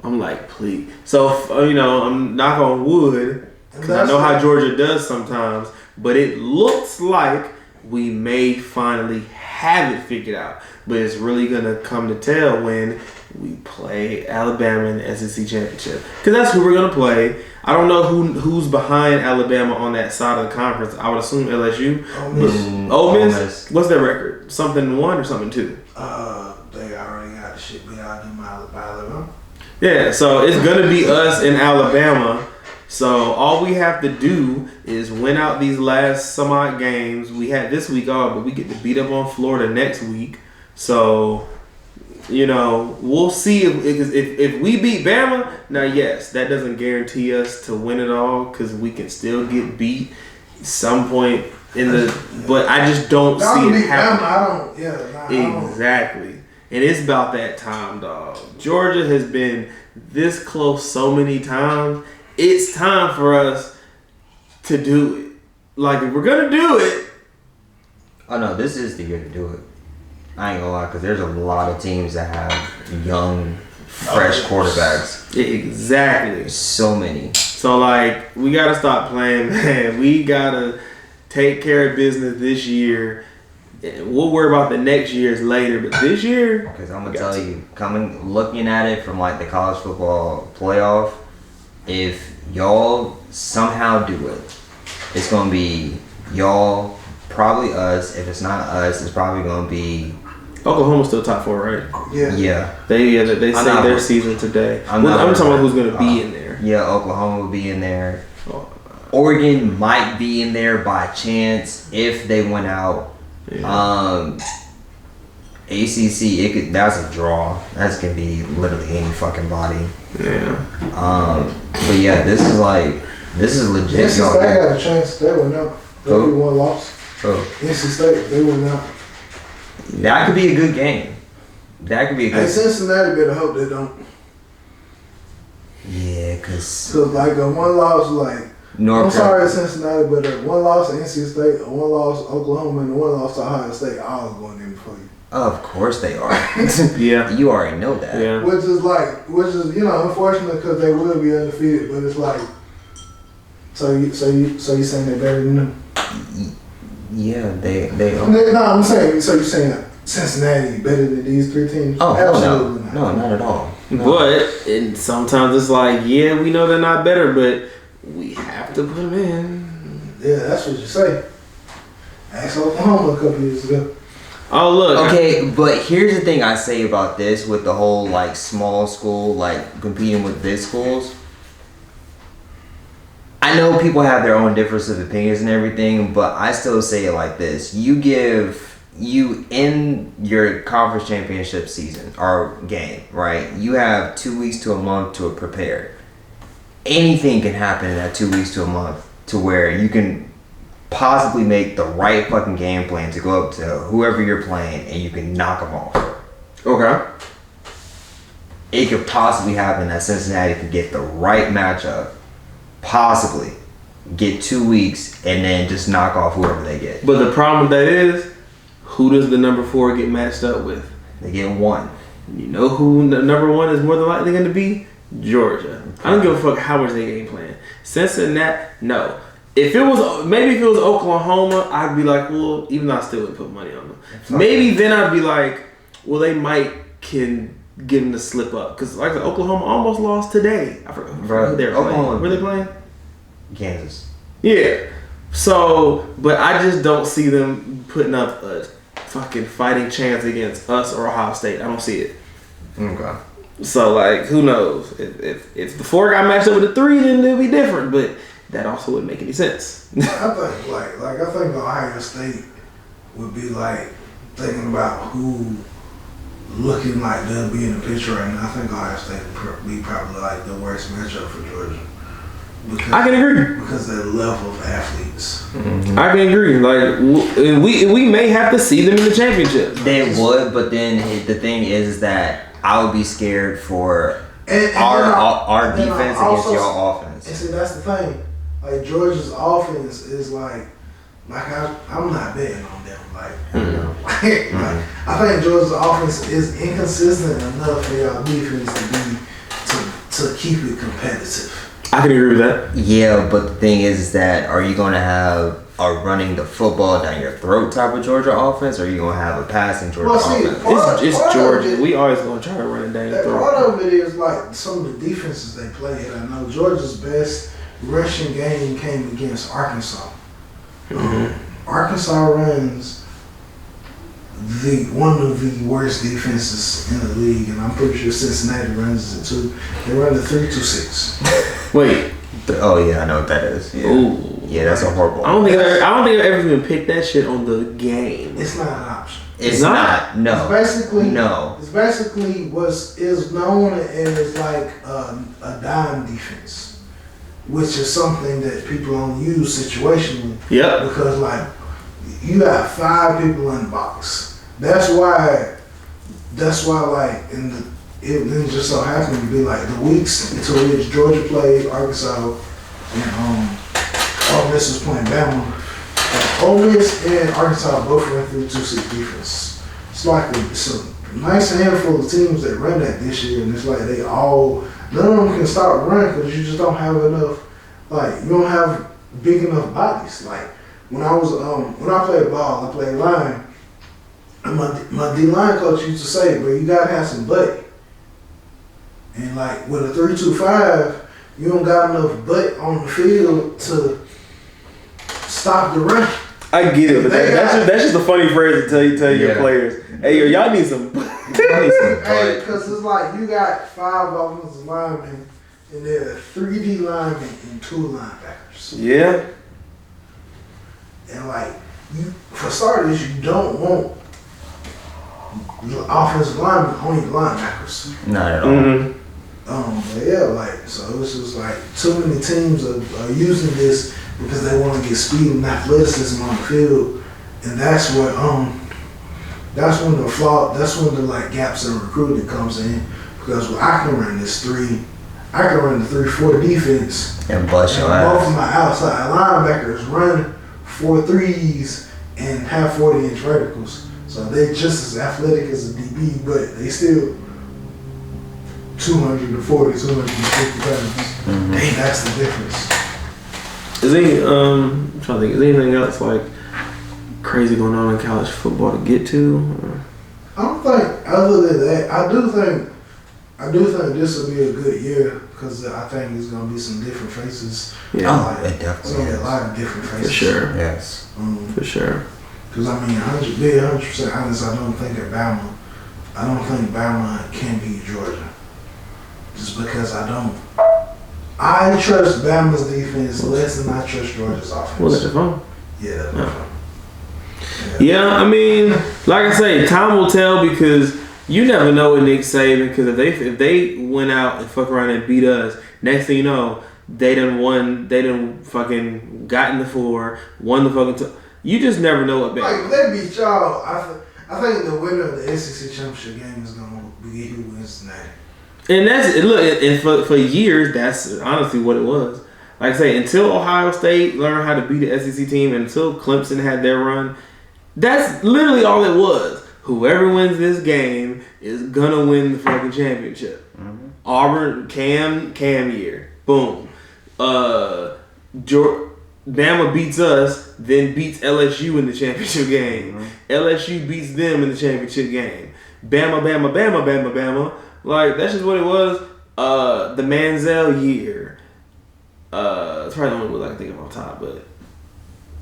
I'm like, please. So, I'm knock on wood, because I know how Georgia does sometimes, but it looks like we may finally have it figured out. But it's really going to come to tell when we play Alabama in the SEC Championship. Because that's who we're going to play. I don't know who's behind Alabama on that side of the conference. I would assume LSU. Ole Miss. What's their record? Something 1 or something 2? They already got the shit beat out of them by Alabama. Yeah, so it's going to be us in Alabama. So all we have to do is win out these last some odd games. We had this week off, but we get to beat up on Florida next week. So, we'll see if we beat Bama. Now, yes, that doesn't guarantee us to win it all because we can still get beat some point in the. But I just don't see it happening. Exactly, and it's about that time, dog. Georgia has been this close so many times. It's time for us to do it. Like, if we're gonna do it. Oh no, this is the year to do it. I ain't gonna lie, because there's a lot of teams that have young, fresh quarterbacks. Exactly. So many. So, like, we got to stop playing, man. We got to take care of business this year. We'll worry about the next years later, but this year... Because I'm going to tell you, looking at it from, like, the college football playoff, if y'all somehow do it, it's going to be y'all, probably us. If it's not us, it's probably going to be... Oklahoma's still top 4, right? Yeah. They say their season today. I'm talking about who's going to be in there. Yeah, Oklahoma will be in there. Oregon might be in there by chance if they went out. Yeah. ACC, that's a draw. That's gonna be literally any fucking body. Yeah. But yeah, this is legit. NC State got a chance. They went out. They won loss. NC State, they went out. That could be a good game. Hey, Cincinnati better hope they don't. Yeah, cause like a one loss, like I'm sorry, Cincinnati, but one loss to NC State, a one loss to Oklahoma, and a one loss to Ohio State, all going in for you. Of course they are. Yeah, you already know that. Yeah. Which is unfortunate because they will be undefeated, but it's like, so you saying they're better than them? Yeah, they are. No, I'm saying, so you're saying Cincinnati better than these 3 teams? Oh, absolutely no, not at all. No. But and sometimes it's like, yeah, we know they're not better, but we have to put them in. Yeah, that's what you say. Ask Oklahoma a couple years ago. Oh, look. Okay, but here's the thing I say about this with the whole, like, small school, like, competing with big schools. I know people have their own differences of opinions and everything, but I still say it like this. You in your conference championship season or game, right? You have 2 weeks to a month to prepare. Anything can happen in that 2 weeks to a month to where you can possibly make the right fucking game plan to go up to whoever you're playing and you can knock them off. Okay. It could possibly happen that Cincinnati could get the right matchup, possibly get 2 weeks and then just knock off whoever they get. But the problem with that is, who does the number 4 get matched up with? They get 1. You know who the number 1 is more than likely going to be? Georgia. I don't give a fuck how much they game plan. Cincinnati, no. If it was Oklahoma, I'd be like, well, even though I still would put money on them. Maybe then I'd be like, Well, they might can get them to slip up because, like I said, Oklahoma almost lost today. I forgot who they were playing. Were they playing? Kansas. Yeah. So, but I just don't see them putting up a fucking fighting chance against us or Ohio State. I don't see it. Okay. So, like, who knows? If the 4 got matched up with the 3, then it'll be different. But that also wouldn't make any sense. I think I think Ohio State would be like thinking about who looking like they'll be in the picture right now. I think Ohio State would be probably like the worst matchup for Georgia. Because, I can agree. Because of the level of athletes. Mm-hmm. I can agree. Like we may have to see them in the championship. They would, but then the thing is that I would be scared for and our defense against your offense. And see, that's the thing. Like Georgia's offense is like I'm not betting on them. Like, I think Georgia's offense is inconsistent enough for y'all defense to keep it competitive. I can agree with that. Yeah, but the thing is that are you going to have a running the football down your throat type of Georgia offense, or are you going to have a passing Georgia offense? It's Georgia. We always going to try to run it down your throat. Part of it is like some of the defenses they play. And I know Georgia's best rushing game came against Arkansas. Arkansas runs one of the worst defenses in the league, and I'm pretty sure Cincinnati runs it too. They run the 3-2-6. Wait. Oh yeah, I know what that is. Yeah, Ooh. Yeah, that's a horrible. I don't think I've ever even picked that shit on the game. It's not an option. It's not. No. It's basically no. It's basically what is known as like a dime defense, which is something that people don't use situationally. Yep. Because like you got 5 people in the box. That's why like it just so happened to be like the weeks into which Georgia played Arkansas and Ole Miss was playing Bama. Ole Miss and Arkansas both ran through 2-6 defense. It's like it's a nice handful of teams that run that this year, and it's like none of them can stop running because you just don't have enough. Like you don't have big enough bodies. Like when I played ball, I played line. And my D-line coach used to say, "Bro, you gotta have some butt." And like with a 3-2-5, you don't got enough butt on the field to stop the run. I get it, but that's just a funny phrase to tell your players. Hey, yo, y'all need some. Hey, because it's like you got 5 offensive linemen, and there are 3 D linemen and 2 linebackers. Yeah. And like for starters, you don't want offensive linemen on your linebackers. Not at all. But yeah, like so it's just like too many teams are using this because they want to get speed and athleticism on the field, and that's when the like gaps in recruiting comes in, because I can run the 3-4 defense and bust your ass. Both of my outside linebackers run 4 3s and have 40-inch verticals, so they just as athletic as a DB, but they still 240, 250 pounds. That's the difference. I'm trying to think. Is anything else like crazy going on in college football to get to? Or? I don't think. Other than that, I do think this will be a good year because I think there's gonna be some different faces. Yeah, it definitely is. A lot of different faces. For sure. Yes. For sure. Because I mean, 100% honest, I don't think Bama can beat Georgia. Just because I trust Bama's defense less than I trust Georgia's offense. Well, that's your phone. Yeah, that's my phone. Yeah, I mean, like I say, time will tell because you never know with Nick Saban. Because if they went out and fuck around and beat us, next thing you know, they done fucking got in the 4, won the fucking. You just never know what. Like if they beat y'all, I think the winner of the SEC championship game is gonna be who wins Cincinnati. And and for years, that's honestly what it was. Like I say, until Ohio State learned how to beat the SEC team, and until Clemson had their run, that's literally all it was. Whoever wins this game is gonna win the fucking championship. Mm-hmm. Auburn, Cam year, boom. Bama beats us, then beats LSU in the championship game. Mm-hmm. LSU beats them in the championship game. Bama, Bama, Bama, Bama, Bama. Like, that's just what it was. The Manziel year. It's probably the only one I can think of on top, but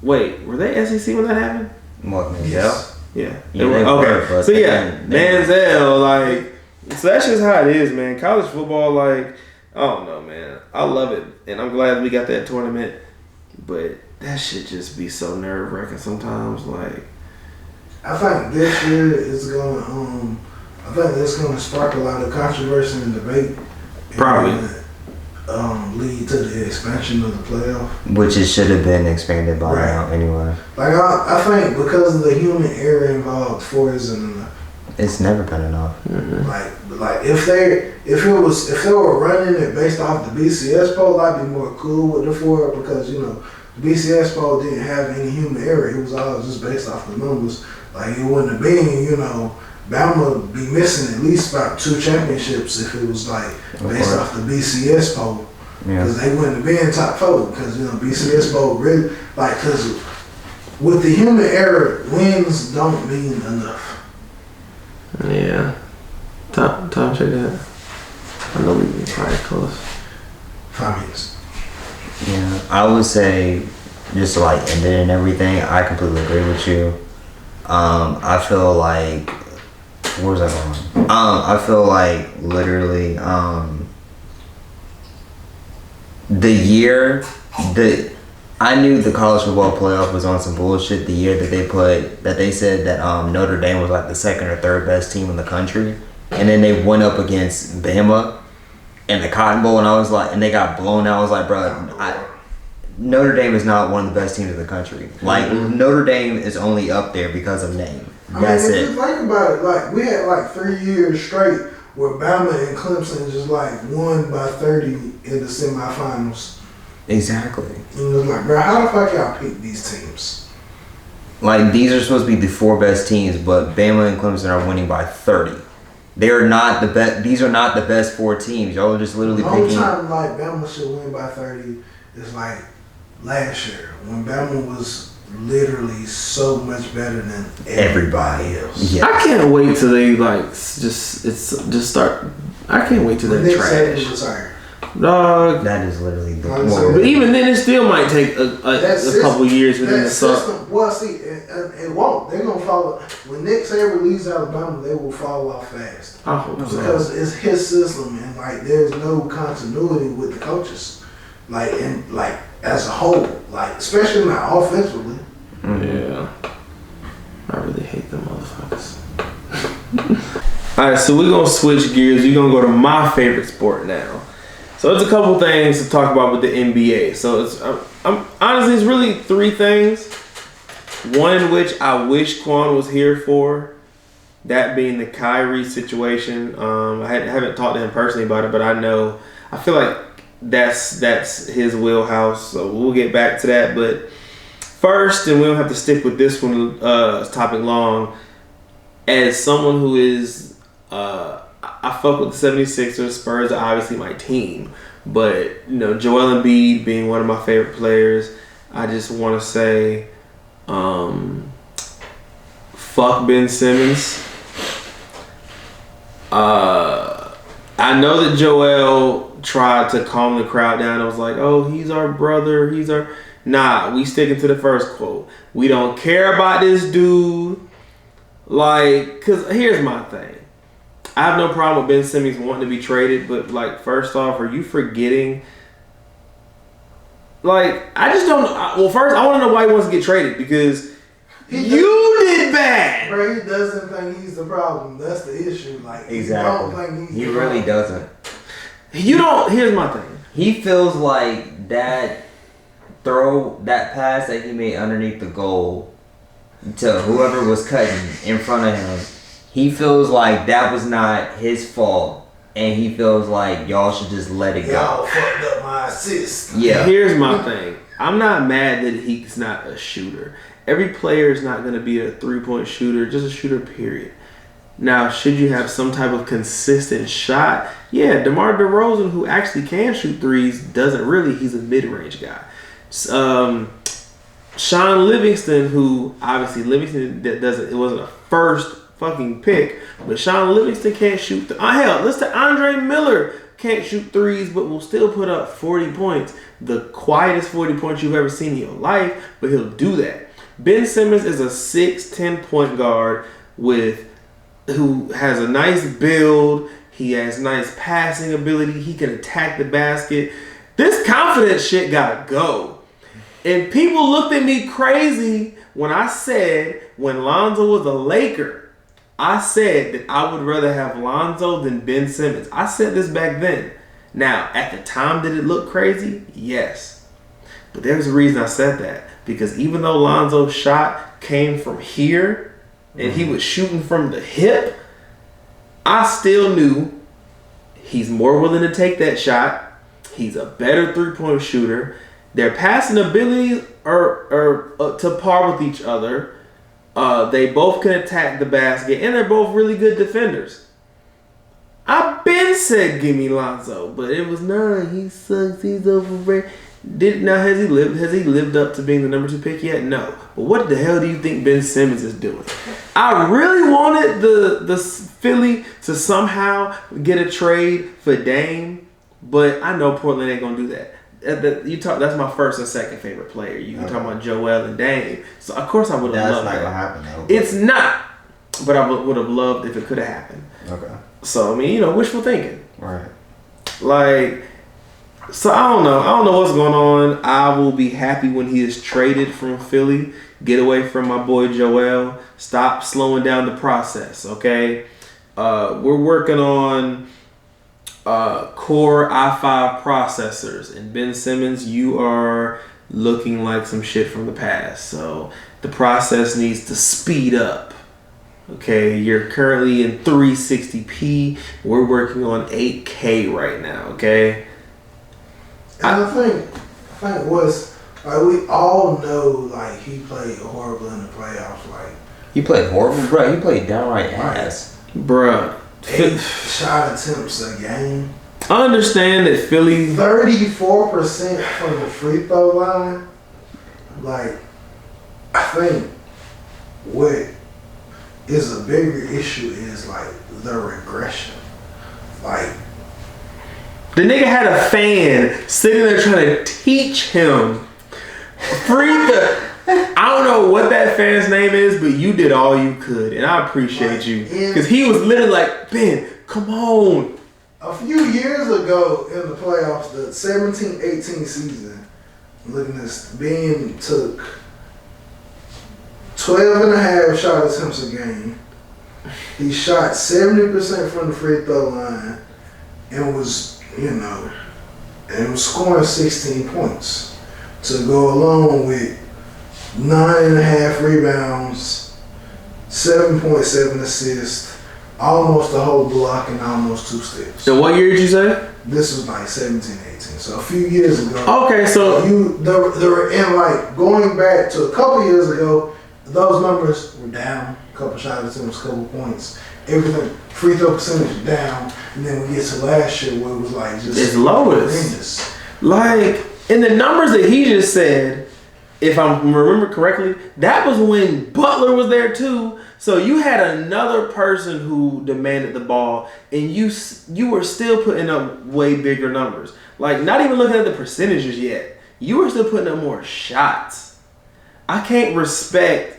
wait, were they SEC when that happened? What, Manziel? Yes. Yeah. They were, okay. So yeah, Manziel, like, so that's just how it is, man. College football, like, I don't know, man. I love it, and I'm glad we got that tournament, but that shit just be so nerve wracking sometimes. Like, I think this year is gonna I think it's gonna spark a lot of controversy and debate. Probably. And, lead to the expansion of the playoff. Which it should have been expanded by now anyway. Like I think because of the human error involved, 4 isn't enough. It's never been enough. Mm-hmm. Like if they were running it based off the BCS poll, I'd be more cool with the 4 because the BCS poll didn't have any human error. It was all just based off the numbers. Like it wouldn't have been, Bama would be missing at least about 2 championships if it was like based off the BCS poll. Because they wouldn't have been top 4 because BCS poll really because with the human error, wins don't mean enough. Yeah. Tom, check that. I know we've been probably close. 5 minutes. Yeah, I would say just to end it and everything. I completely agree with you. I feel like where was I going? I feel like literally I knew the college football playoff was on some bullshit the year that they said that Notre Dame was like the 2nd or 3rd best team in the country, and then they went up against Bama in the Cotton Bowl, and I was like, and they got blown out. I was like, bro, Notre Dame is not one of the best teams in the country. Like Notre Dame is only up there because of name. That's it. If you think about it, we had 3 years straight where Bama and Clemson just won by 30 in the semifinals. Exactly. And it was like, bro, how the fuck y'all pick these teams? These are supposed to be the 4 best teams, but Bama and Clemson are winning by 30. They are not the best. These are not the best 4 teams. Y'all are just literally picking. The only time Bama should win by 30 is last year when Bama was literally so much better than everybody else. Yeah. I can't wait till they just start. I can't wait till they're trash. Dog. That is literally the But even then, it still might take a couple years for them to start. Well, see, it won't. They're gonna follow. When Nick Saban leaves Alabama, they will fall off fast. I hope so. Because it's his system, and there's no continuity with the coaches, as a whole, especially not offensively. Yeah, I really hate them motherfuckers. All right, so we're gonna switch gears. We're gonna go to my favorite sport now. So it's a couple things to talk about with the NBA. So I'm honestly, it's really 3 things. One in which I wish Qwan was here for, that being the Kyrie situation. I haven't talked to him personally about it, but I feel like that's his wheelhouse. So we'll get back to that. But first, and we don't have to stick with this one topic long. As someone who is I fuck with the 76ers. Spurs are obviously my team. But, Joel Embiid being one of my favorite players, I just want to say, fuck Ben Simmons. I know that Joel tried to calm the crowd down. I was like, oh, he's our brother. Nah, we sticking to the first quote. We don't care about this dude. Because here's my thing. I have no problem with Ben Simmons wanting to be traded, but first off, are you forgetting? I just don't. Well, first, I want to know why he wants to get traded because you did bad. Bro, he doesn't think he's the problem. That's the issue. Exactly. He don't think he's he the really problem. doesn't. You don't. Here's my thing. He feels like that pass that he made underneath the goal to whoever was cutting in front of him. He feels like that was not his fault, and he feels like y'all should just let it go. Y'all fucked up my assist. Yeah. Here's my thing. I'm not mad that he's not a shooter. Every player is not going to be a 3-point shooter, just a shooter, period. Now, should you have some type of consistent shot? Yeah, DeMar DeRozan, who actually can shoot threes, doesn't really. He's a mid-range guy. Sean Livingston, who obviously Livingston doesn't. It wasn't a first fucking pick. But Sean Livingston can't shoot. Hell, listen to Andre Miller can't shoot threes, but will still put up 40 points. The quietest 40 points you've ever seen in your life, but he'll do that. Ben Simmons is a 6'10" point guard who has a nice build. He has nice passing ability. He can attack the basket. This confidence shit gotta go. And people looked at me crazy when I said, when Lonzo was a Laker, I said that I would rather have Lonzo than Ben Simmons. I said this back then. Now, at the time, did it look crazy? Yes. But there's a reason I said that. Because even though Lonzo's shot came from here and he was shooting from the hip, I still knew he's more willing to take that shot. He's a better three-point shooter. Their passing abilities are to par with each other. They both can attack the basket, and they're both really good defenders. I been said give me Lonzo, but it was none. He sucks. He's overrated. Has he lived up to being the number 2 pick yet? No. But what the hell do you think Ben Simmons is doing? I really wanted the Philly to somehow get a trade for Dame, but I know Portland ain't gonna do that. That's my first and second favorite player. You can talk about Joel and Dame. So of course I would have loved that. That's not gonna happen though. It's not, but I would have loved if it could have happened. Okay. So I mean, wishful thinking. Right. Like, so I don't know what's going on. I will be happy when he is traded from Philly. Get away from my boy Joel. Stop slowing down the process. Okay. We're working on Core i5 processors, and Ben Simmons, you are looking like some shit from the past. So the process needs to speed up. Okay, you're currently in 360p. We're working on 8K right now. Okay. And I think was like we all know like he played horrible in the playoffs. Like he played horrible, bro. He played downright ass, bruh. 8 shot attempts a game. I understand that Philly 34% from the free throw line. Like, I think what is a bigger issue is like the regression. Like, the nigga had a fan sitting there trying to teach him free throw. I don't know what that fan's name is, but you did all you could, and I appreciate you. Because he was literally like, Ben, come on. A few years ago in the playoffs, the 17-18 season, look at this, Ben took 12.5 shot attempts a game. He shot 70% from the free throw line and was, scoring 16 points to go along with 9.5 rebounds, 7.7 assists, almost a whole block, and almost 2 steals. So what year did you say? This was like 17-18, so a few years ago. Okay, so they were in like going back to a couple years ago. Those numbers were down. A couple shot attempts, a couple points, everything. Free throw percentage down, and then we get to last year where it was like just it's lowest. Like in the numbers that he just said, if I remember correctly, that was when Butler was there too. So you had another person who demanded the ball, and you were still putting up way bigger numbers. Like not even looking at the percentages yet, you were still putting up more shots. I can't respect.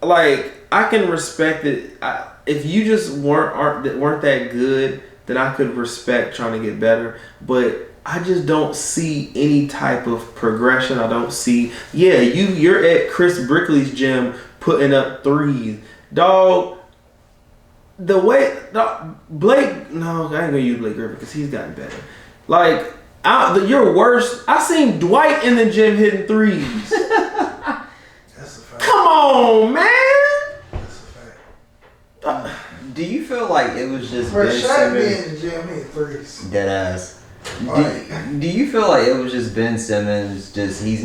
Like I can respect it if you just weren't that good. Then I could respect trying to get better, but I just don't see any type of progression. I don't see. Yeah, you're at Chris Brickley's gym putting up threes, dog. The way Blake, no, I ain't gonna use Blake Griffin because he's gotten better. Like you're worse. I seen Dwight in the gym hitting threes. That's a fact. Come on, man. That's a fact. Do you feel like it was just For Ben Shaq being Simmons? in the gym hitting threes. Dead ass. Do you feel like it was just Ben Simmons? Just he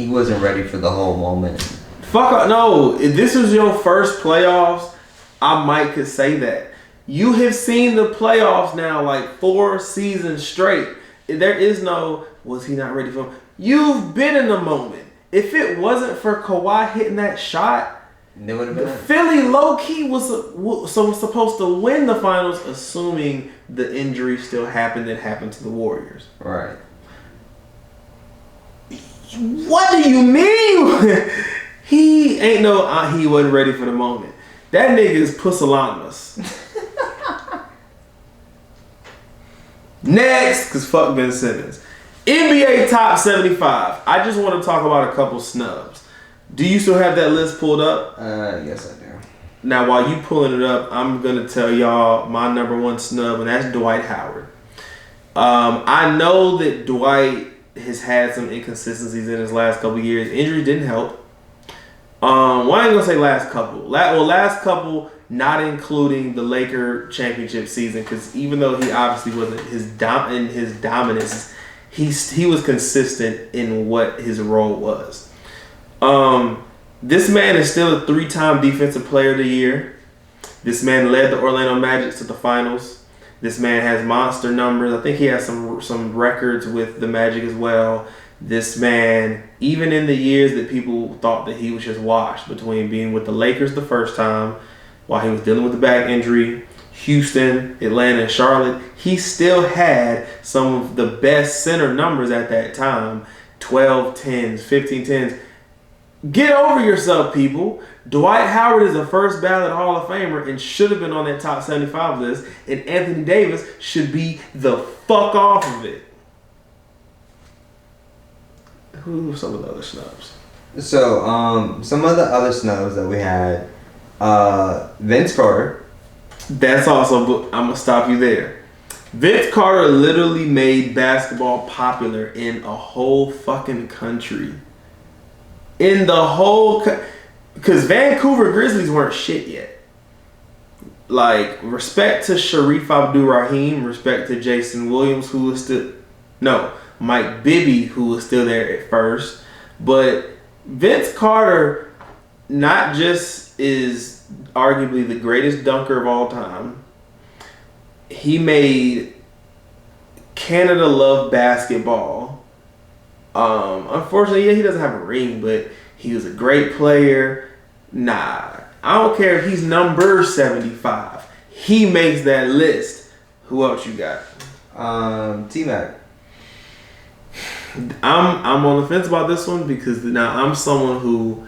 wasn't ready for the whole moment. Fuck up. No, if this was your first playoffs, I could say that. You have seen the playoffs now like 4 seasons straight. There is no, was he not ready for him? You've been in the moment. If it wasn't for Kawhi hitting that shot, They would have been. Philly low key was supposed to win the finals, assuming the injury still happened that happened to the Warriors. Right. What do you mean? He ain't he wasn't ready for the moment. That nigga is pusillanimous. Next, cause fuck Ben Simmons. NBA top 75. I just want to talk about a couple snubs. Do you still have that list pulled up? Yes, I do. Now, while you pulling it up, I'm gonna tell y'all my number one snub, and that's Dwight Howard. I know that Dwight has had some inconsistencies in his last couple years. Injuries didn't help. Well, I ain't gonna say last couple. Last couple, not including the Laker championship season, because even though he obviously wasn't in his dominance, he was consistent in what his role was. This man is still a 3-time Defensive Player of the Year. This man led the Orlando Magic to the finals. This man has monster numbers. I think he has some records with the Magic as well. This man, even in the years that people thought that he was just washed, between being with the Lakers the first time, while he was dealing with the back injury, Houston, Atlanta, and Charlotte, he still had some of the best center numbers at that time. 12 10s, 15 10s. Get over yourself, people. Dwight Howard is a first ballot Hall of Famer and should have been on that top 75 list, and Anthony Davis should be the fuck off of it. Who are some of the other snubs? So, some of the other snubs that we had, Vince Carter. That's also, I'm going to stop you there. Vince Carter literally made basketball popular in a whole fucking country. In the whole... Because Vancouver Grizzlies weren't shit yet. Like, respect to Sharif Abdul-Rahim, respect to Jason Williams, who was still... No, Mike Bibby, who was still there at first. But Vince Carter not just is arguably the greatest dunker of all time. He made Canada love basketball. Unfortunately, yeah, he doesn't have a ring, but he was a great player. Nah, I don't care if he's number 75. He makes that list. Who else you got? T-Mac. I'm on the fence about this one because now I'm someone who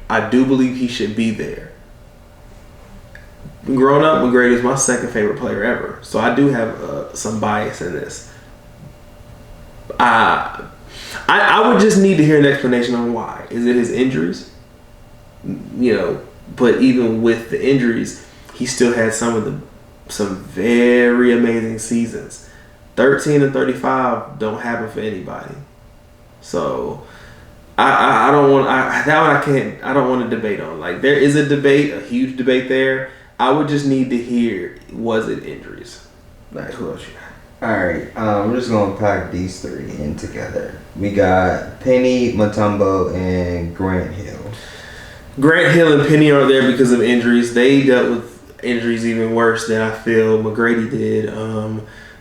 I do believe he should be there. Growing up, McGrady is my second favorite player ever, so I do have some bias in this. I would just need to hear an explanation on why. Is it his injuries? You know, but even with the injuries, he still had some very amazing seasons. 13 and 35 don't happen for anybody. So I don't want I don't want to debate on. Like, there is a debate, a huge debate there. I would just need to hear, was it injuries? Like, who else you got? Alright, we're just going to pack these three in together. We got Penny, Mutombo, and Grant Hill. Grant Hill and Penny aren't there because of injuries. They dealt with injuries even worse than I feel McGrady did.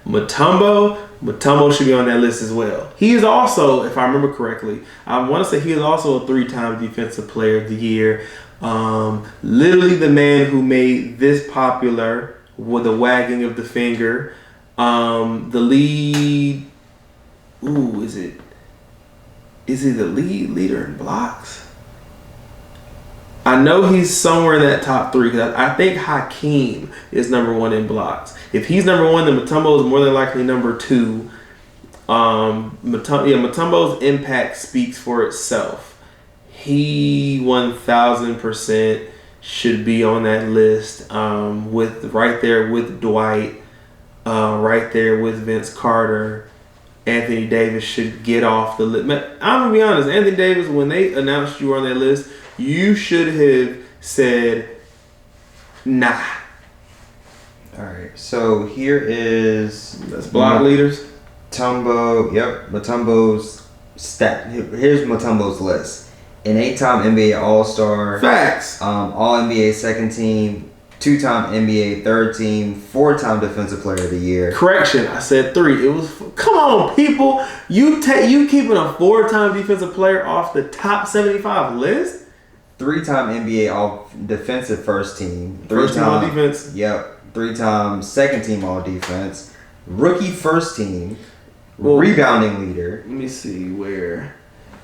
Mutombo should be on that list as well. He is also, if I remember correctly, I want to say he is also a 3-time Defensive Player of the Year. Literally the man who made this popular with the wagging of the finger. The lead. Ooh, is he the lead leader in blocks? I know he's somewhere in that top 3 because I think Hakeem is number 1 in blocks. If he's number 1, then Mutombo is more than likely number 2. Mutombo's impact speaks for itself. He 1000% should be on that list. With right there with Dwight, right there with Vince Carter. Anthony Davis should get off the list. I'm gonna be honest, Anthony Davis, when they announced you were on that list, you should have said, nah. Alright, so here is... That's block leaders. Mutombo's stat. Here's Mutombo's list. An 8-time NBA All-Star. Facts. All-NBA second team. 2-time NBA third team. 4-time Defensive Player of the Year. Correction, I said 3. It was... Come on, people. You keeping a 4-time defensive player off the top 75 list? 3-time NBA All Defensive First Team. First team All Defense. Yep. 3-time Second Team All Defense. Rookie First Team. Rebounding leader. Let me see where.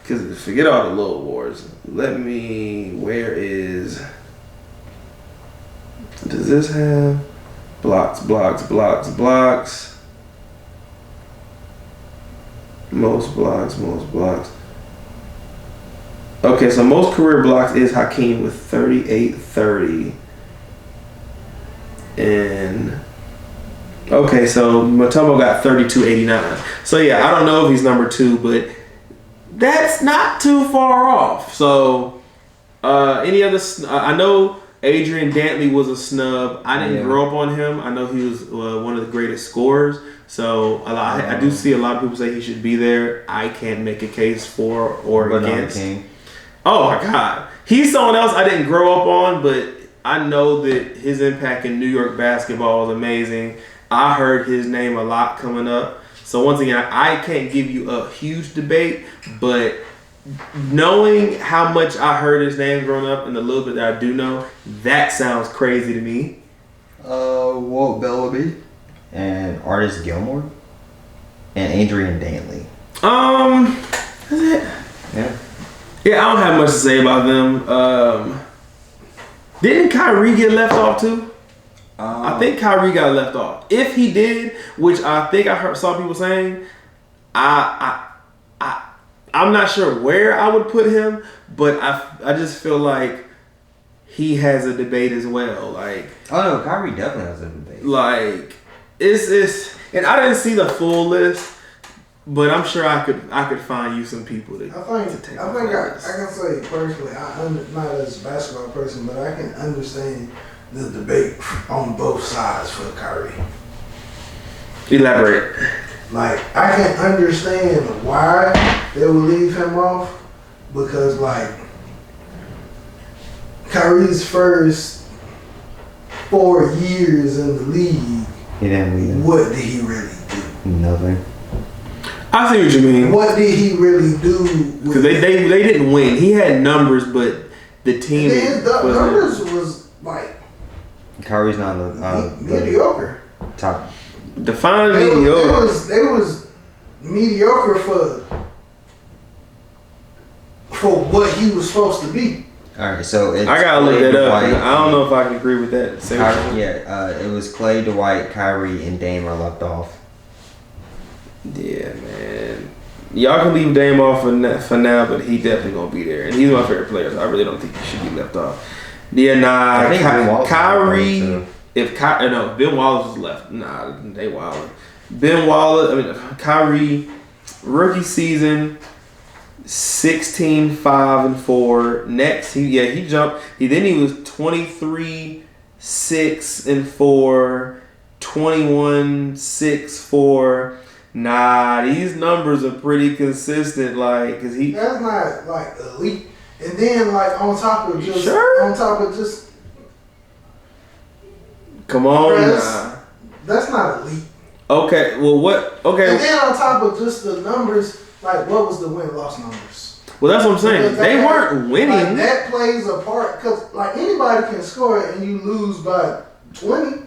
Because forget all the little awards. Where is. Does this have blocks? Most blocks. Okay, so most career blocks is Hakeem with 38-30. And okay, so Mutombo got 32-89. So yeah, I don't know if he's number 2, but that's not too far off. So any other? I know Adrian Dantley was a snub. I didn't grow up on him. I know he was one of the greatest scorers. So I do see a lot of people say he should be there. I can't make a case for or against. Oh my God, he's someone else I didn't grow up on, but I know that his impact in New York basketball was amazing. I heard his name a lot coming up. So once again, I can't give you a huge debate, but knowing how much I heard his name growing up and the little bit that I do know, that sounds crazy to me. Walt Bellaby and Artis Gilmore and Adrian Dantley. Is it? Yeah. Yeah, I don't have much to say about them. Didn't Kyrie get left off too? I think Kyrie got left off. If he did, which I think saw people saying, I'm not sure where I would put him, but I just feel like he has a debate as well. Like, oh no, Kyrie definitely has a debate. Like, it's and I didn't see the full list, but I'm sure I could find you some people to. I can say personally, I'm not as a basketball person, but I can understand the debate on both sides for Kyrie. Elaborate. Like, I can understand why they would leave him off, because like Kyrie's first 4 years in the league, he didn't leave. What did he really do? Nothing. I see what you mean. What did he really do? Because they didn't win. He had numbers, but the team numbers was like Kyrie's not mediocre. Top. Define mediocre. They was mediocre for what he was supposed to be. All right, so it's I gotta look that up. Dwight, I don't know if I can agree with that. It was Clay, Dwight, Kyrie, and Dame are left off. Yeah, man. Y'all can leave Dame off for now, but he definitely gonna be there, and he's my favorite player. So I really don't think he should be left off. Yeah, nah. I think Kyrie. Ben Wallace was left. Nah, they wild. Ben Wallace. Kyrie, rookie season, 16-5-4. Next, he jumped. He was 23-6-4, 21-6-4. Nah, these numbers are pretty consistent. Like, cause that's not like elite. And then like on top of just come on, that's not elite. Okay, well what? Okay. And then on top of just the numbers, like what was the win-loss numbers? Well, that's what I'm saying. They weren't winning. Like, that plays a part, because like anybody can score it and you lose by 20.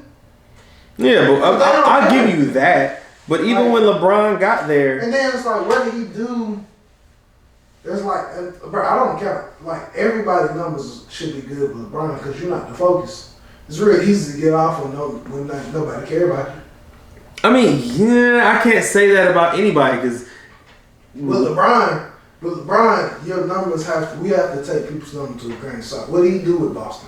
Yeah, but I'll give you that. But even when LeBron got there, and then it's like, what did he do? It's like, bro, I don't care. Like, everybody's numbers should be good with LeBron because you're not the focus. It's real easy to get off when nobody care about you. I mean, yeah, I can't say that about anybody because with LeBron, your numbers we have to take people's numbers to a grain of salt. What did he do with Boston?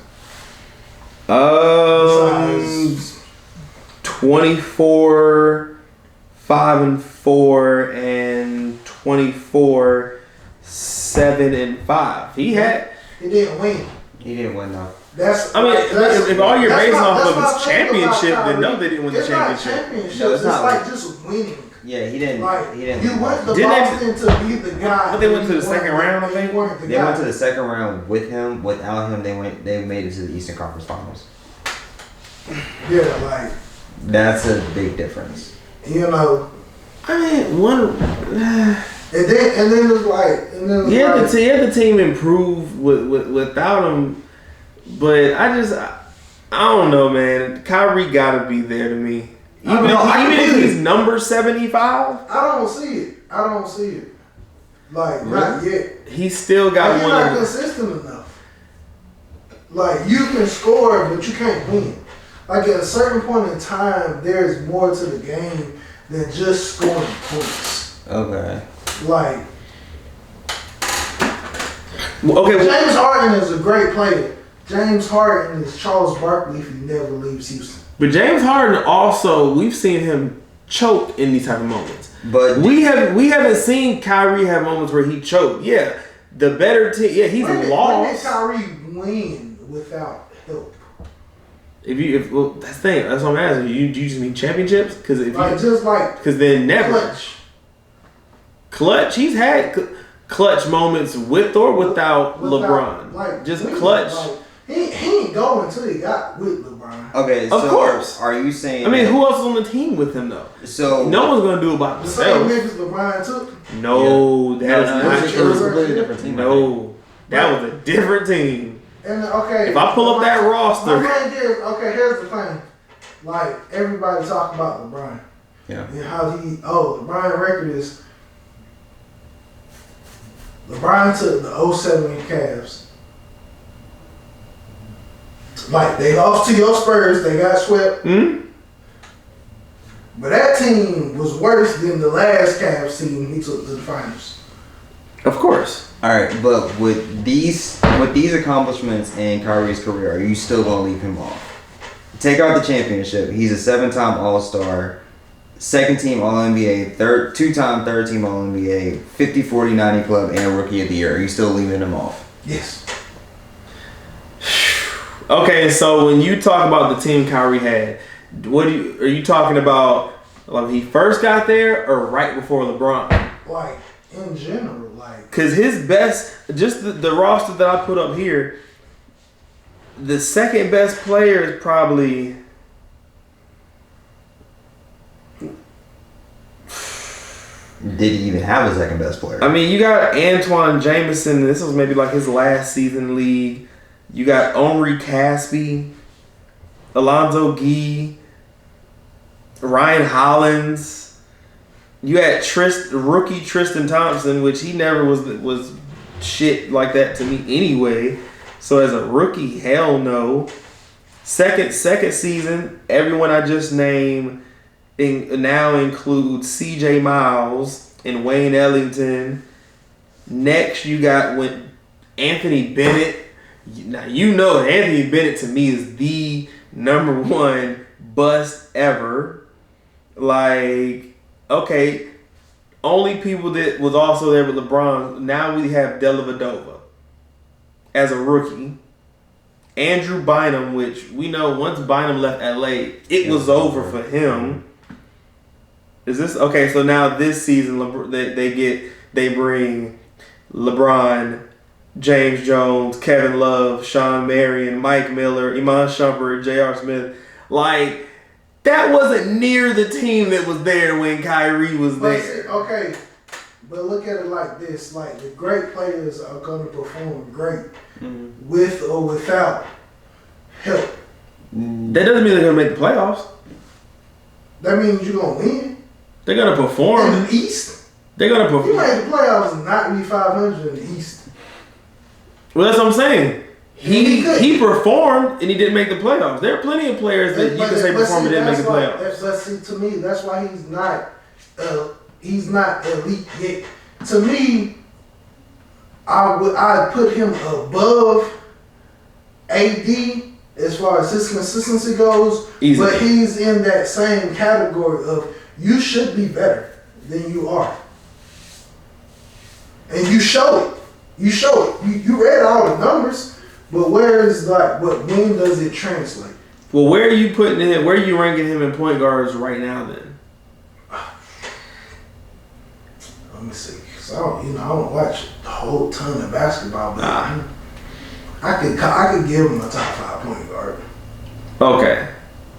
24-5-4 and 24-7-5. He didn't win. He didn't win though. If all you're based off of is championship, then no, they didn't win the championship. No, it's like just winning. Yeah, he didn't. Like, he didn't. You went to Boston to be the guy. But they went to the second round, I think. They went to the second round with him. Without him, they made it to the Eastern Conference Finals. Yeah, like that's a big difference. You know, I mean, And then it's like, the team improved without him, but I don't know, man. Kyrie gotta be there to me. Even if he's number 75, I don't see it. Like not yet. He's still got one. He's not consistent enough. Like you can score, but you can't win. Like at a certain point in time, there's more to the game than just scoring points. Okay. Like, James Harden is a great player. James Harden is Charles Barkley if he never leaves Houston. But James Harden also, we've seen him choke in these type of moments. But we haven't seen Kyrie have moments where he choked. Yeah, the better team. Yeah, he's lost. When did Kyrie win without help? Well, that's the thing. That's what I'm asking. You just mean championships? Because then never. Clutch. He's had clutch moments with or without LeBron. Like, just clutch. Like, he ain't go until he got with LeBron. Okay, of course. Are you saying? I mean, who else is on the team with him though? So no one's gonna do it by himself. The same niggas LeBron took. No, that's not true. It was a completely different team. No, that was a different team. And okay, if I pull up that roster, here's the thing. Like everybody talk about LeBron. Yeah. And how LeBron record is. LeBron took the 07 Cavs. Like, they lost to your Spurs. They got swept. Mm-hmm. But that team was worse than the last Cavs team he took to the finals. Of course. All right, but with these accomplishments in Kyrie's career, are you still going to leave him off? Take out the championship. He's a 7-time All-Star. Second team All-NBA, two-time third team All-NBA, 50, 40, 90 club, and Rookie of the Year. Are you still leaving him off? Yes. Okay, so when you talk about the team Kyrie had, are you talking about like when he first got there or right before LeBron? Like in general, like because his best, just the roster that I put up here, the second best player is probably. Did he even have a second best player? I mean, you got Antoine Jameson. This was maybe like his last season in the league. You got Omri Caspi, Alonzo Gee, Ryan Hollins. You had rookie Tristan Thompson, which he never was shit like that to me anyway. So as a rookie, hell no. Second season, everyone I just named now includes C.J. Miles and Wayne Ellington. Next, you got Anthony Bennett. Now, you know Anthony Bennett to me is the number one bust ever. Like, okay, only people that was also there with LeBron. Now we have Dellavedova as a rookie. Andrew Bynum, which we know once Bynum left LA, it was over for him. Is this okay? So now this season they bring LeBron, James Jones, Kevin Love, Sean Marion, Mike Miller, Iman Shumpert, J.R. Smith. Like, that wasn't near the team that was there when Kyrie was there. Okay, but look at it like this. Like, the great players are going to perform great with or without help. That doesn't mean they're going to make the playoffs. That means you're going to win. They're going to perform. In the East? They're going to perform. You made the playoffs and not be 500 in the East. Well, that's what I'm saying. He performed and he didn't make the playoffs. There are plenty of players that you can say performed and didn't make the playoffs. To me, that's why he's not elite yet. To me, I put him above AD as far as his consistency goes. Easy. But he's in that same category of you should be better than you are, and you show it. You show it. You read all the numbers, but when does it translate? Well, where are you putting him? Where are you ranking him in point guards right now? Then let me see. Cause I don't watch a whole ton of basketball, but I could give him a top 5 point guard. Okay.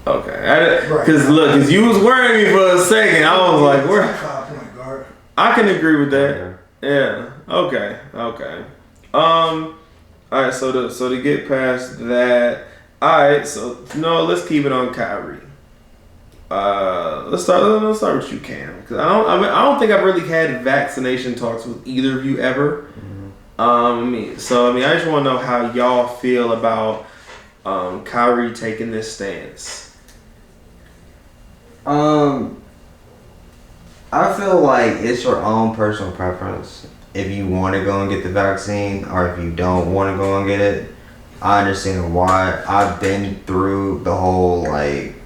Because look, as you was worrying me for a second, I was like, where? Top 5 point guard. I can agree with that. Yeah. Okay. All right. So to get past that, all right. So no, let's keep it on Kyrie. Let's start with you, Cam. Because I don't think I've really had vaccination talks with either of you ever. I just want to know how y'all feel about Kyrie taking this stance. I feel like it's your own personal preference. If you want to go and get the vaccine, or if you don't want to go and get it, I understand why. I've been through the whole like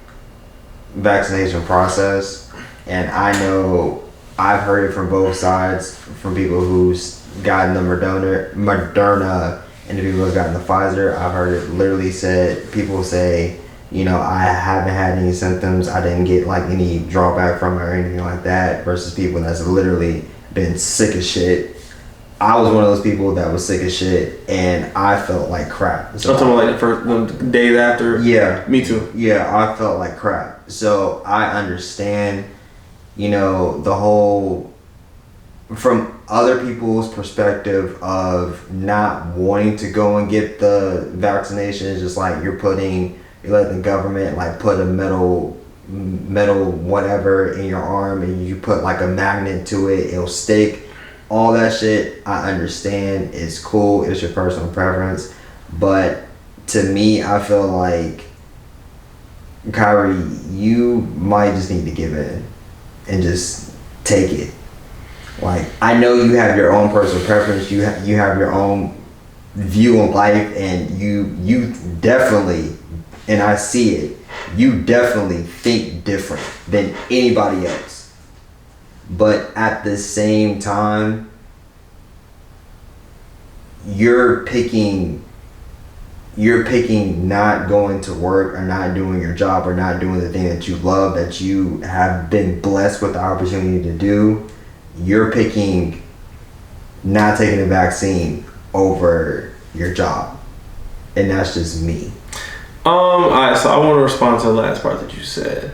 vaccination process, and I know I've heard it from both sides, from people who's gotten the Moderna and the people who've gotten the Pfizer. I've heard it literally said, people say, you know, I haven't had any symptoms, I didn't get like any drawback from it or anything like that, versus people that's literally been sick as shit. I was one of those people that was sick as shit, and I felt like crap. So I'm talking about like the first days after. Yeah, me too. Yeah, I felt like crap. So I understand, you know, the whole, from other people's perspective of not wanting to go and get the vaccination. It's just like you let the government like put a metal whatever in your arm, and you put like a magnet to it, it'll stick. All that shit, I understand. It's cool. It's your personal preference. But to me, I feel like, Kyrie, you might just need to give in and just take it. Like, I know you have your own personal preference. You have your own view on life, and you definitely, and I see it, you definitely think different than anybody else. But at the same time, you're picking not going to work, or not doing your job, or not doing the thing that you love, that you have been blessed with the opportunity to do. You're picking not taking the vaccine over your job. And that's just me. Alright, so I want to respond to the last part that you said.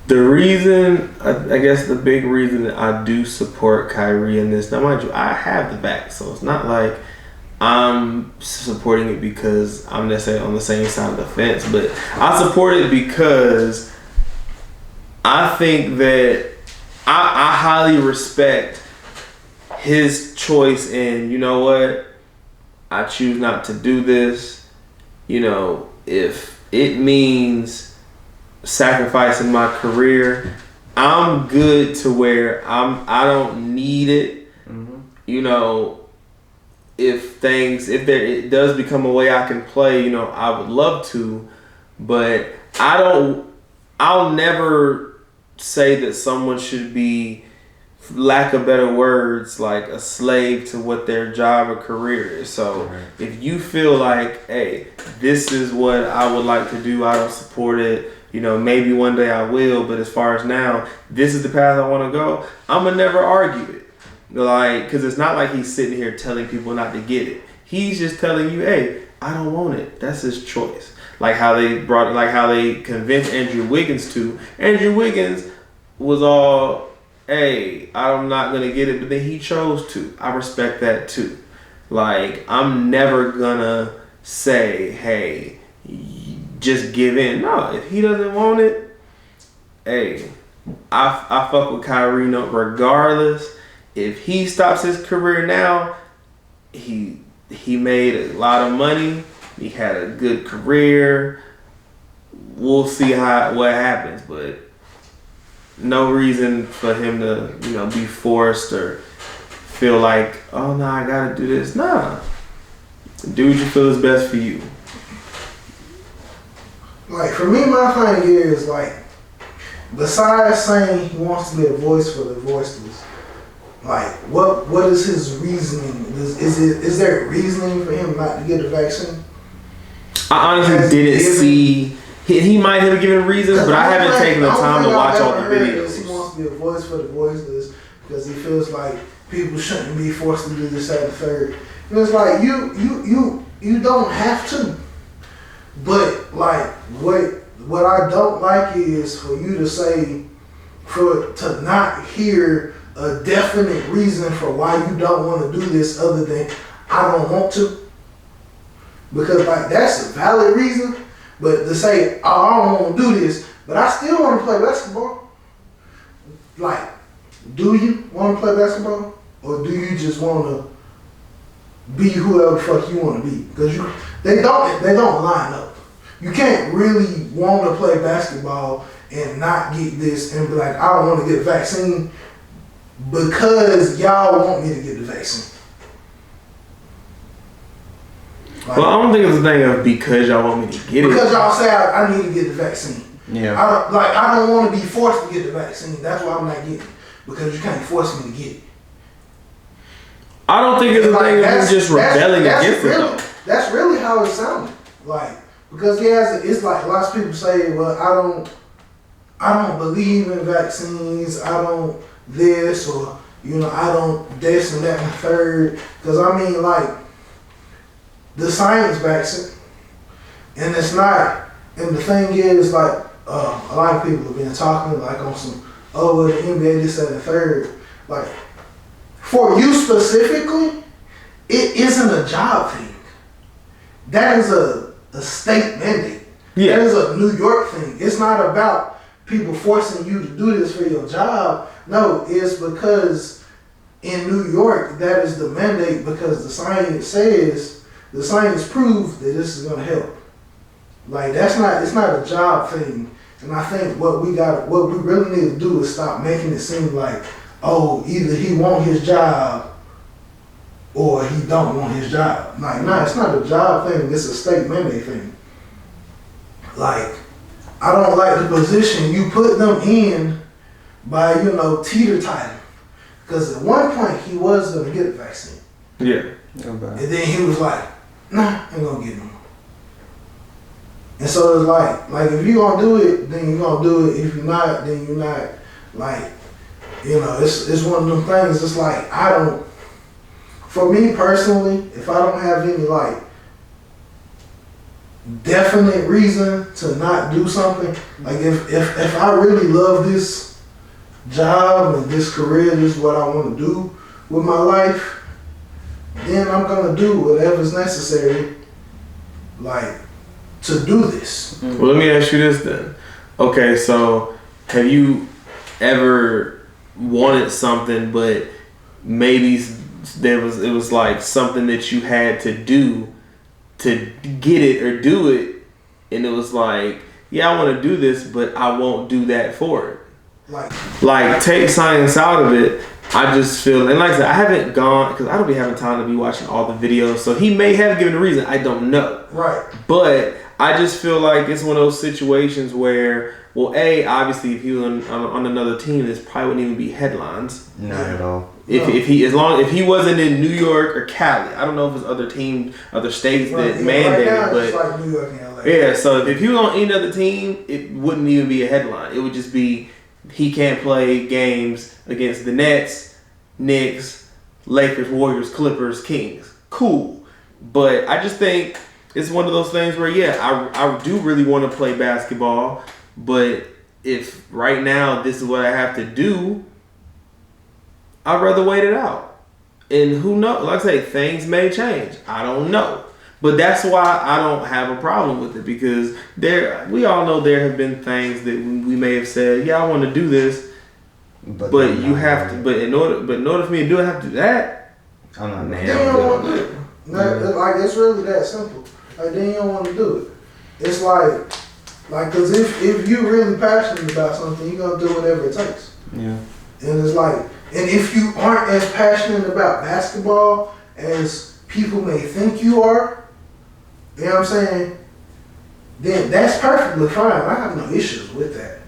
The reason, I guess the big reason that I do support Kyrie in this, now mind you, I have the vax, so it's not like I'm supporting it because I'm necessarily on the same side of the fence, but I support it because I think that I highly respect his choice in, you know what, I choose not to do this. You know, if it means sacrificing my career, I'm good to where I don't need it. You know, if it does become a way I can play, you know, I would love to, but I'll never say that someone should be, lack of better words, like a slave to what their job or career is. So if you feel like, hey, this is what I would like to do, I don't support it. You know, maybe one day I will, but as far as now, this is the path I want to go. I'm going to never argue it. Like, because it's not like he's sitting here telling people not to get it. He's just telling you, hey, I don't want it. That's his choice. Like how they convinced Andrew Wiggins to. Andrew Wiggins was all, hey, I'm not going to get it, but then he chose to. I respect that too. Like, I'm never going to say, hey, just give in. No, if he doesn't want it, hey, I fuck with Kyrie regardless. If he stops his career now, he made a lot of money. He had a good career. We'll see what happens, but no reason for him to, you know, be forced or feel like, oh no, I gotta do this. Nah, do what you feel is best for you. Like, for me, my thing is, like, besides saying he wants to be a voice for the voiceless, like, what is his reasoning? Is there reasoning for him not to get a vaccine? I honestly didn't see. He might have given reasons, but I haven't taken the time to watch all the videos. He wants to be a voice for the voiceless because he feels like people shouldn't be forced to do this, that, and the third. And it's like, you don't have to. But like, what I don't like is for you to say, to not hear a definite reason for why you don't want to do this other than I don't want to. Because like that's a valid reason, but to say, oh, I don't want to do this, but I still want to play basketball. Like, do you want to play basketball? Or do you just want to be whoever the fuck you want to be? Because they don't line up. You can't really want to play basketball and not get this and be like, I don't want to get the vaccine because y'all want me to get the vaccine. Like, well, I don't think it's a thing of because y'all want me to get it. Because y'all say I need to get the vaccine. Yeah. I don't want to be forced to get the vaccine. That's why I'm not getting it. Because you can't force me to get it. I don't think it's a thing of just rebelling against it though. That's really how it sounded. Like, because it's like lots of people say, well, I don't believe in vaccines. I don't this or I don't this and that and the third. Because I mean, like, the science backs it, and it's not. And the thing is, like, a lot of people have been talking like on some, well, the NBA this and the third. Like, for you specifically, it isn't a job thing. That is a state mandate. Yeah. That is a New York thing. It's not about people forcing you to do this for your job. No, it's because in New York, that is the mandate because the science proves that this is gonna help. Like it's not a job thing. And I think what we really need to do is stop making it seem like, oh, either he want his job or he don't want his job. Like, nah, it's not a job thing, it's a state mandate thing. Like, I don't like the position you put them in by, teeter-totting. Because at one point he was gonna get a vaccine. Yeah. And then he was like, nah, I ain't gonna get no more. And so it's like if you're gonna do it, then you're gonna do it. If you're not, then you're not. Like, it's one of them things. It's like, for me personally, if I don't have any like definite reason to not do something, like if I really love this job and this career, this is what I want to do with my life, then I'm gonna do whatever's necessary, like, to do this. Well, let me ask you this then. Okay, so have you ever wanted something, but maybe it was like something that you had to do to get it or do it, and it was like, yeah, I want to do this, but I won't do that for it. Like take science out of it. I just feel, and like I said, I haven't gone, because I don't be having time to be watching all the videos, so he may have given a reason, I don't know. Right. But I just feel like it's one of those situations where, well, obviously if he was on another team, this probably wouldn't even be headlines. Not at all. If he wasn't in New York or Cali, I don't know if it's other teams, other states that mandated, right now, but it's like New York and LA. Yeah. So if he was on any other team, it wouldn't even be a headline. It would just be he can't play games against the Nets, Knicks, Lakers, Warriors, Clippers, Kings. Cool, but I just think it's one of those things where I do really want to play basketball, but if right now this is what I have to do, I'd rather wait it out. And who knows? Like I say, things may change. I don't know. But that's why I don't have a problem with it, because we all know there have been things that we may have said, yeah, I want to do this, but you have to. But in order for me to do it, I have to do that. I'm not man. Then you don't want to do it. Like, it's really that simple. Like, then you don't want to do it. It's like, cause if you're really passionate about something, you're gonna do whatever it takes. Yeah. And it's like, and if you aren't as passionate about basketball as people may think you are, you know what I'm saying? Then that's perfectly fine. I have no issues with that.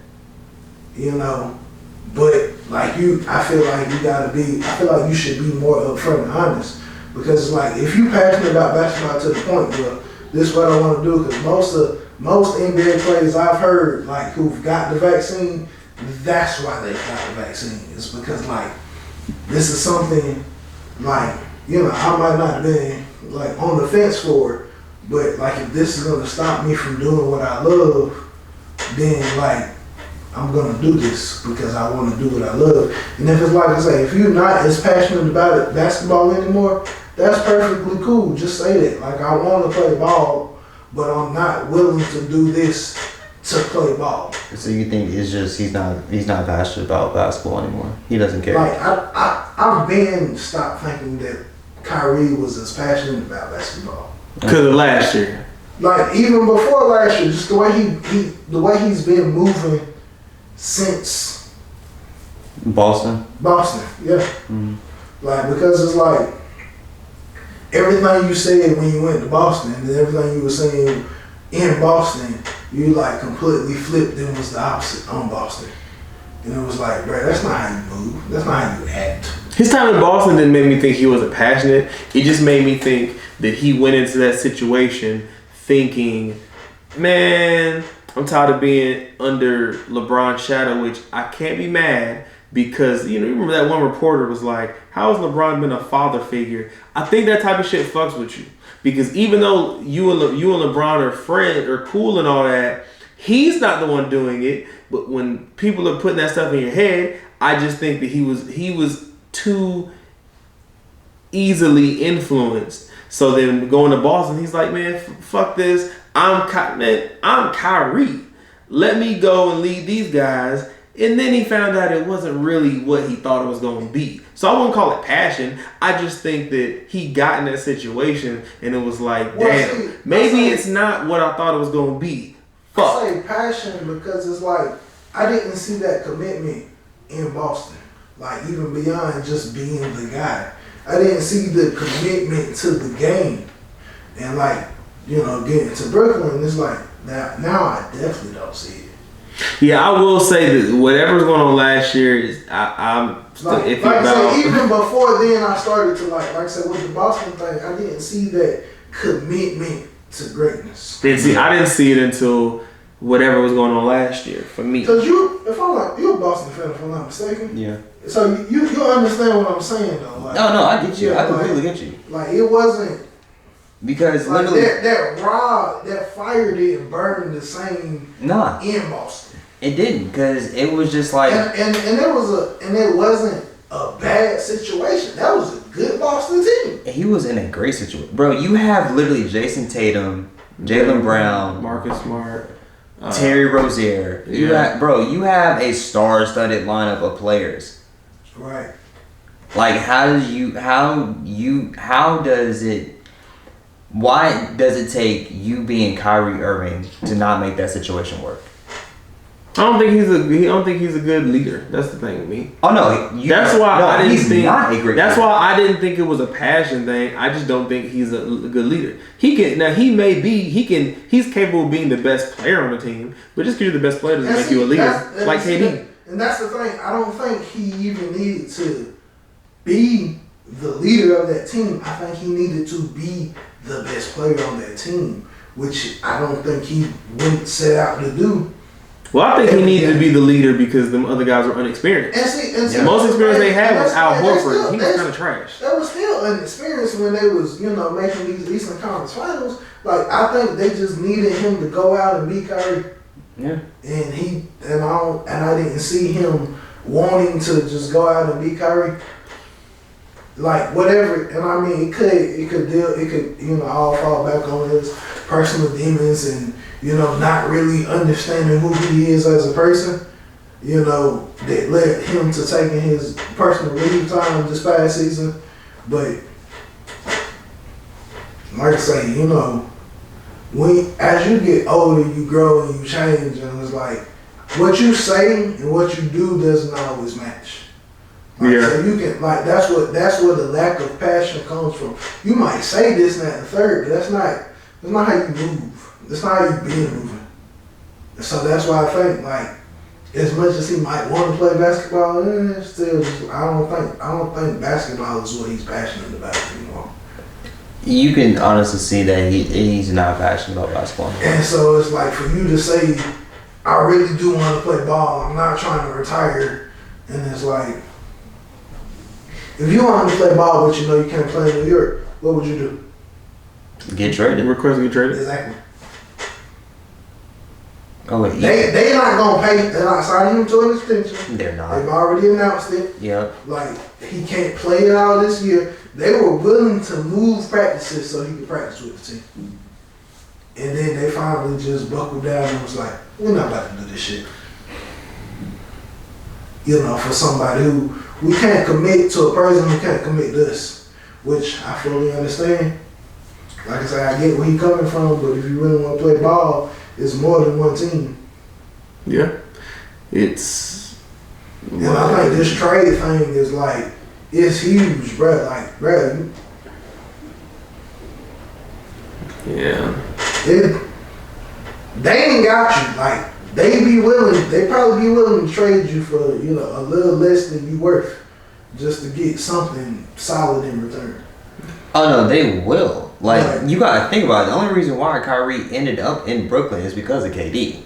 But like I feel like you should be more upfront and honest. Because it's like, if you're passionate about basketball to the point where this is what I want to do, because most NBA players I've heard, like, who've got the vaccine, that's why they got the vaccine. It's because, like, this is something, like, I might not be like on the fence for it, but like, if this is gonna stop me from doing what I love, then like, I'm gonna do this because I want to do what I love. And if it's like I say, if you're not as passionate about it, basketball anymore, that's perfectly cool. Just say that. Like, I want to play ball, but I'm not willing to do this to play ball. So you think it's just he's not passionate about basketball anymore? He doesn't care. Like, I've been stopped thinking that Kyrie was as passionate about basketball. Because of last year. Like, even before last year, just the way he's been moving since Boston, yeah. Mm-hmm. Like, because it's like everything you said when you went to Boston and everything you were saying in Boston, you like completely flipped and was the opposite on Boston. And it was like, bro, that's not how you move. That's not how you act. His time in Boston didn't make me think he wasn't passionate. It just made me think that he went into that situation thinking, man, I'm tired of being under LeBron's shadow, which I can't be mad because, you remember that one reporter was like, how has LeBron been a father figure? I think that type of shit fucks with you. Because even though you and LeBron are friends or cool and all that, he's not the one doing it. But when people are putting that stuff in your head, I just think that he was too easily influenced. So then going to Boston, he's like, man, fuck this. I'm Kyrie. Let me go and lead these guys. And then he found out it wasn't really what he thought it was going to be. So I wouldn't call it passion. I just think that he got in that situation and it was like, damn, maybe it's not what I thought it was going to be. Fuck. I say passion because it's like, I didn't see that commitment in Boston. Like, even beyond just being the guy. I didn't see the commitment to the game. And like, getting to Brooklyn, it's like, now I definitely don't see it. Yeah, I will say that whatever's going on last year is I'm still iffy about. I said, even before then, I started to like I said with the Boston thing, I didn't see that commitment to greatness. I didn't see it until whatever was going on last year for me. Because you're a Boston fan, if I'm not mistaken. Yeah. So you understand what I'm saying though. Like, no, I get you. I completely get you. Like, it wasn't. Because like literally that fire didn't burn the same in Boston. It didn't, because it was just like and it wasn't a bad situation. That was a good Boston team. He was in a great situation. Bro, you have literally Jason Tatum, Jaylen Brown, Marcus Smart, Terry Rozier. You have a star-studded lineup of players. Right. Like, why does it take you being Kyrie Irving to not make that situation work? I don't think he's a good leader. That's the thing with me. Oh no, that's why I didn't think. Not a great that's leader. why I didn't think it was a passion thing. I just don't think he's a good leader. He's capable of being the best player on the team, but just because you're the best player doesn't make you a leader. Like KD. And that's the thing. I don't think he even needed to be the leader of that team. I think he needed to be the best player on that team, which I don't think he went set out to do. Well, I think he needed to be the leader because them other guys were unexperienced. And most experience they had was Al Horford. He was kind of trash. That was still inexperienced when they was, making these Eastern Conference Finals. Like, I think they just needed him to go out and beat Kyrie. Yeah. And I didn't see him wanting to just go out and beat Kyrie. Like, whatever, and I mean, it could all fall back on his personal demons and, not really understanding who he is as a person, that led him to taking his personal leave time this past season. But, like I say, as you get older, you grow and you change, and it's like, what you say and what you do doesn't always match. So you can that's where the lack of passion comes from. You might say this, and that, and the third, but that's not how you move. That's not how you been moving. So that's why I think as much as he might want to play basketball, still I don't think basketball is what he's passionate about anymore. You can honestly see that he's not passionate about basketball. And so it's like, for you to say, I really do want to play ball, I'm not trying to retire, and it's like, if you want to play ball but you can't play in New York, what would you do? Get traded. Request to get traded. Exactly. Oh, wait, They not gonna pay. They're not signing him to an extension. They're not. They've already announced it. Yep. Like he can't play it all this year. They were willing to move practices so he could practice with the team. And then they finally just buckled down and was like, "We're not about to do this shit." You know, for somebody who we can't commit to a person who can't commit to us, which I fully understand. Like I said, I get where he's coming from, but if you really want to play ball, it's more than one team. Yeah, it's. And I think this trade thing is like, it's huge, bro. Like, bro. Yeah. They ain't got you. Like, they probably be willing to trade you for, a little less than you worth just to get something solid in return. Oh no, they will. Like, you gotta think about it. The only reason why Kyrie ended up in Brooklyn is because of KD.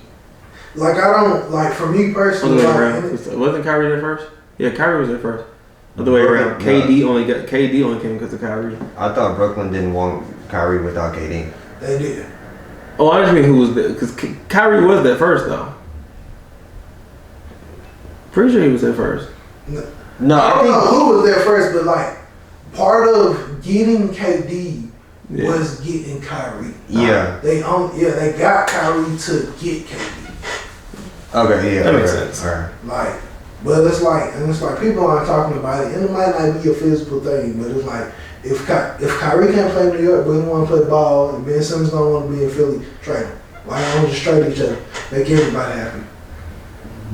Like, I don't, like, for me personally, wasn't Kyrie there first? Yeah, Kyrie was there first. Other way around. KD only came because of Kyrie. I thought Brooklyn didn't want Kyrie without KD. They did. Oh, I just mean who was there, because Kyrie was there first though. Pretty sure he was there first. No, I don't know who was there first, but like part of getting KD was getting Kyrie. Yeah. They got Kyrie to get KD. Okay, yeah. That makes sense. All right. Like, but it's like people aren't talking about it, and it might not be a physical thing, but it's like if Kyrie can't play in New York, but he want to play ball, and Ben Simmons don't want to be in Philly, trade him. Why don't we just trade each other? Make everybody happy.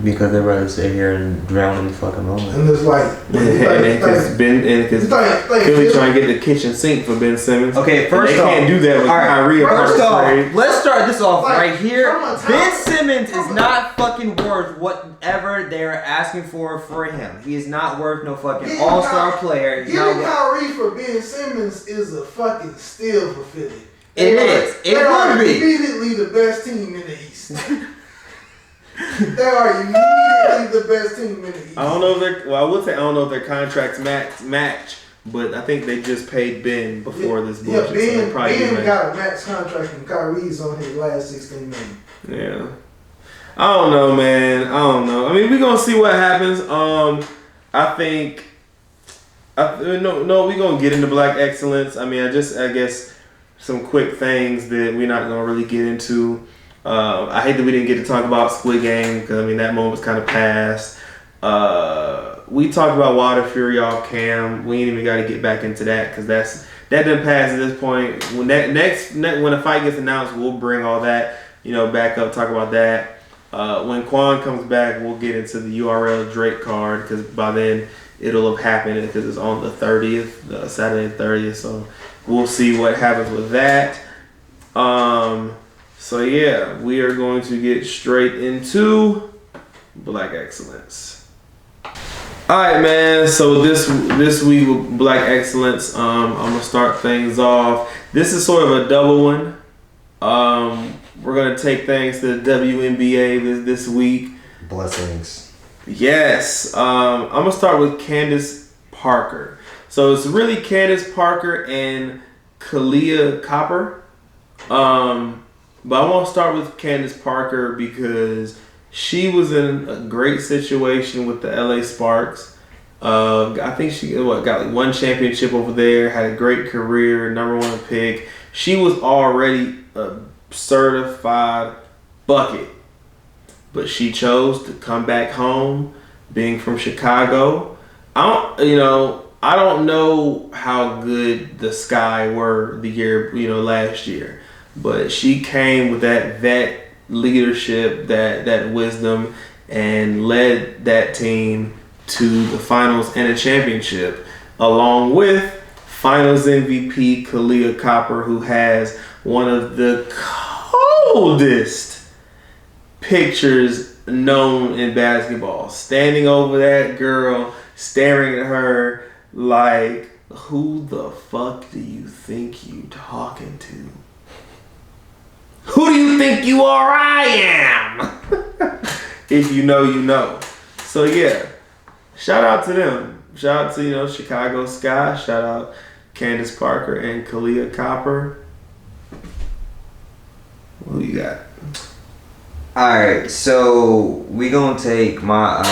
Because they'd rather sit here and drown in the fucking moment. And it's like, because Philly trying to get the kitchen sink for Ben Simmons. Okay, first they off, can't do that with Kyrie. First off, let's start this off right here. Ben Simmons is a not fucking worth whatever they're asking for him. He is not worth no fucking all-star player. Getting Kyrie for Ben Simmons is a fucking steal for Philly. It is. It would be. Immediately the best team in the East. They are immediately the best team in the East. I don't know if I would say I don't know if their contracts match, but I think they just paid Ben before this bullshit. Yeah, Ben got a max contract and Kyrie's on his last 16 million. Yeah. I don't know, man. I don't know. I mean, we're gonna see what happens. I think we're gonna get into Black Excellence. I mean, I guess some quick things that we're not gonna really get into. I hate that we didn't get to talk about Squid Game because I mean that moment was kind of past. We talked about Water Fury off cam. We ain't even got to get back into that because that didn't pass at this point. When when the fight gets announced, we'll bring all that back up. Talk about that. When Qwan comes back, we'll get into the URL Drake card because by then it'll have happened because it's on the 30th, Saturday the 30th. So we'll see what happens with that. So yeah, we are going to get straight into Black Excellence. All right, man. So this week with Black Excellence, I'm gonna start things off. This is sort of a double one. We're gonna take things to the WNBA this week. Blessings. Yes. I'm gonna start with Candace Parker. So it's really Candace Parker and Kalia Copper. But I want to start with Candace Parker because she was in a great situation with the LA Sparks. I think she got like one championship over there, had a great career, #1 pick. She was already a certified bucket, but she chose to come back home, being from Chicago. I don't know how good the Sky were the year, last year. But she came with that vet leadership, that wisdom, and led that team to the finals and a championship, along with finals MVP Kalia Copper, who has one of the coldest pictures known in basketball. Standing over that girl, staring at her like, who the fuck do you think you talking to? Who do you think you are? I am. If you know, you know. So yeah, shout out to them. Shout out to Chicago Sky. Shout out Candace Parker and Kalia Copper. Who you got? Alright, so we gonna take my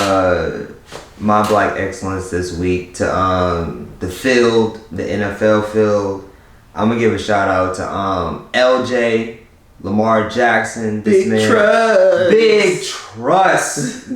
my black excellence this week to the field, the NFL field. I'm gonna give a shout out to LJ, Lamar Jackson, this man. Big trust.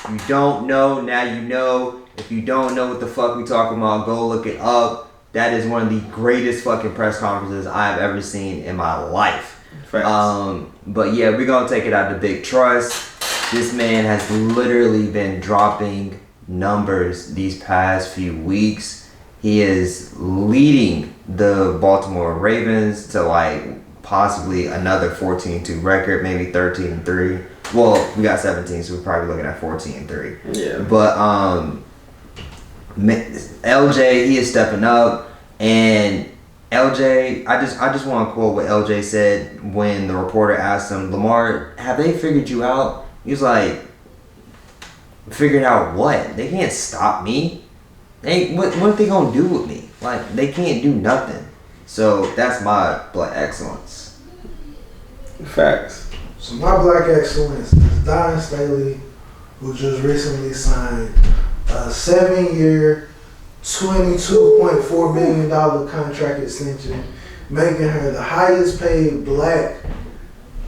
If you don't know, now you know. If you don't know what the fuck we talking about, go look it up. That is one of the greatest fucking press conferences I've ever seen in my life. But yeah, we're gonna take it out to Big Trust. This man has literally been dropping numbers these past few weeks. He is leading the Baltimore Ravens to like possibly another 14-2 record, maybe 13-3. Well, we got 17, so we're probably looking at 14-3. Yeah. But LJ, he is stepping up, and LJ, I just want to quote what LJ said when the reporter asked him, Lamar, have they figured you out? He was like, figured out what? They can't stop me. What are they gonna do with me? Like, they can't do nothing. So that's my black excellence. Facts. So my black excellence is Don Staley, who just recently signed a 7-year, $22.4 million contract extension, making her the highest paid black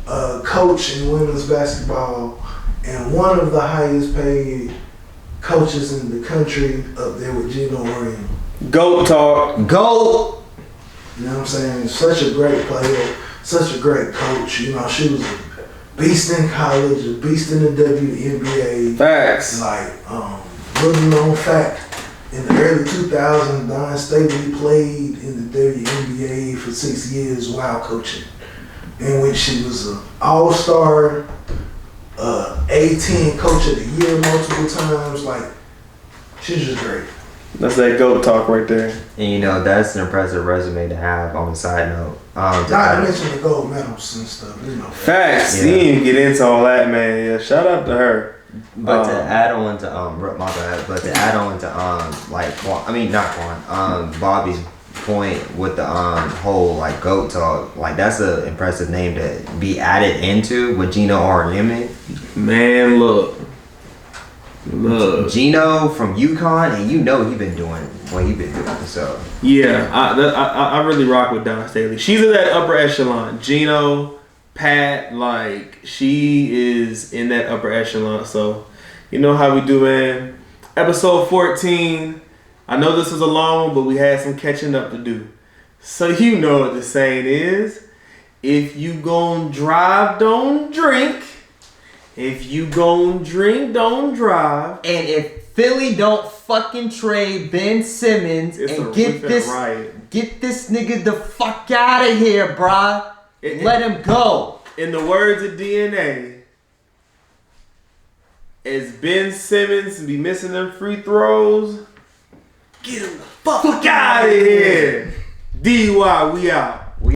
coach in women's basketball and one of the highest paid coaches in the country, up there with Gino Orion. GOAT talk. GOAT! You know what I'm saying? Such a great player, such a great coach. You know, she was a beast in college, a beast in the WNBA. Facts. Like, little known fact, in the early 2000s, Don Staley played in the WNBA for 6 years while coaching, in which she was an all-star, A10 coach of the year multiple times. Like, she's just great. That's that GOAT talk right there. And you know, that's an impressive resume to have on the side note. Not to mention the gold medals and stuff. You know. Facts. Yeah. You didn't get into all that, man. Yeah, shout out to her. But to add on to my bad. But to add on to like Qwan, I mean not Qwan, Bobby's point with the whole like GOAT talk, like that's an impressive name to be added into with Gino Orion. Man, look. Gino from UConn, and you know he been doing what he been doing. So yeah, I really rock with Don Staley. She's in that upper echelon. Gino, Pat, like she is in that upper echelon. So you know how we do, man. Episode 14. I know this was a long one, but we had some catching up to do. So you know what the saying is: if you gon' drive, don't drink. If you gon' drink, don't drive. And if Philly don't fucking trade Ben Simmons and get this nigga the fuck out of here, bruh. Let him go. In the words of DNA, as Ben Simmons be missing them free throws, get him the fuck out of here. DUI, we out.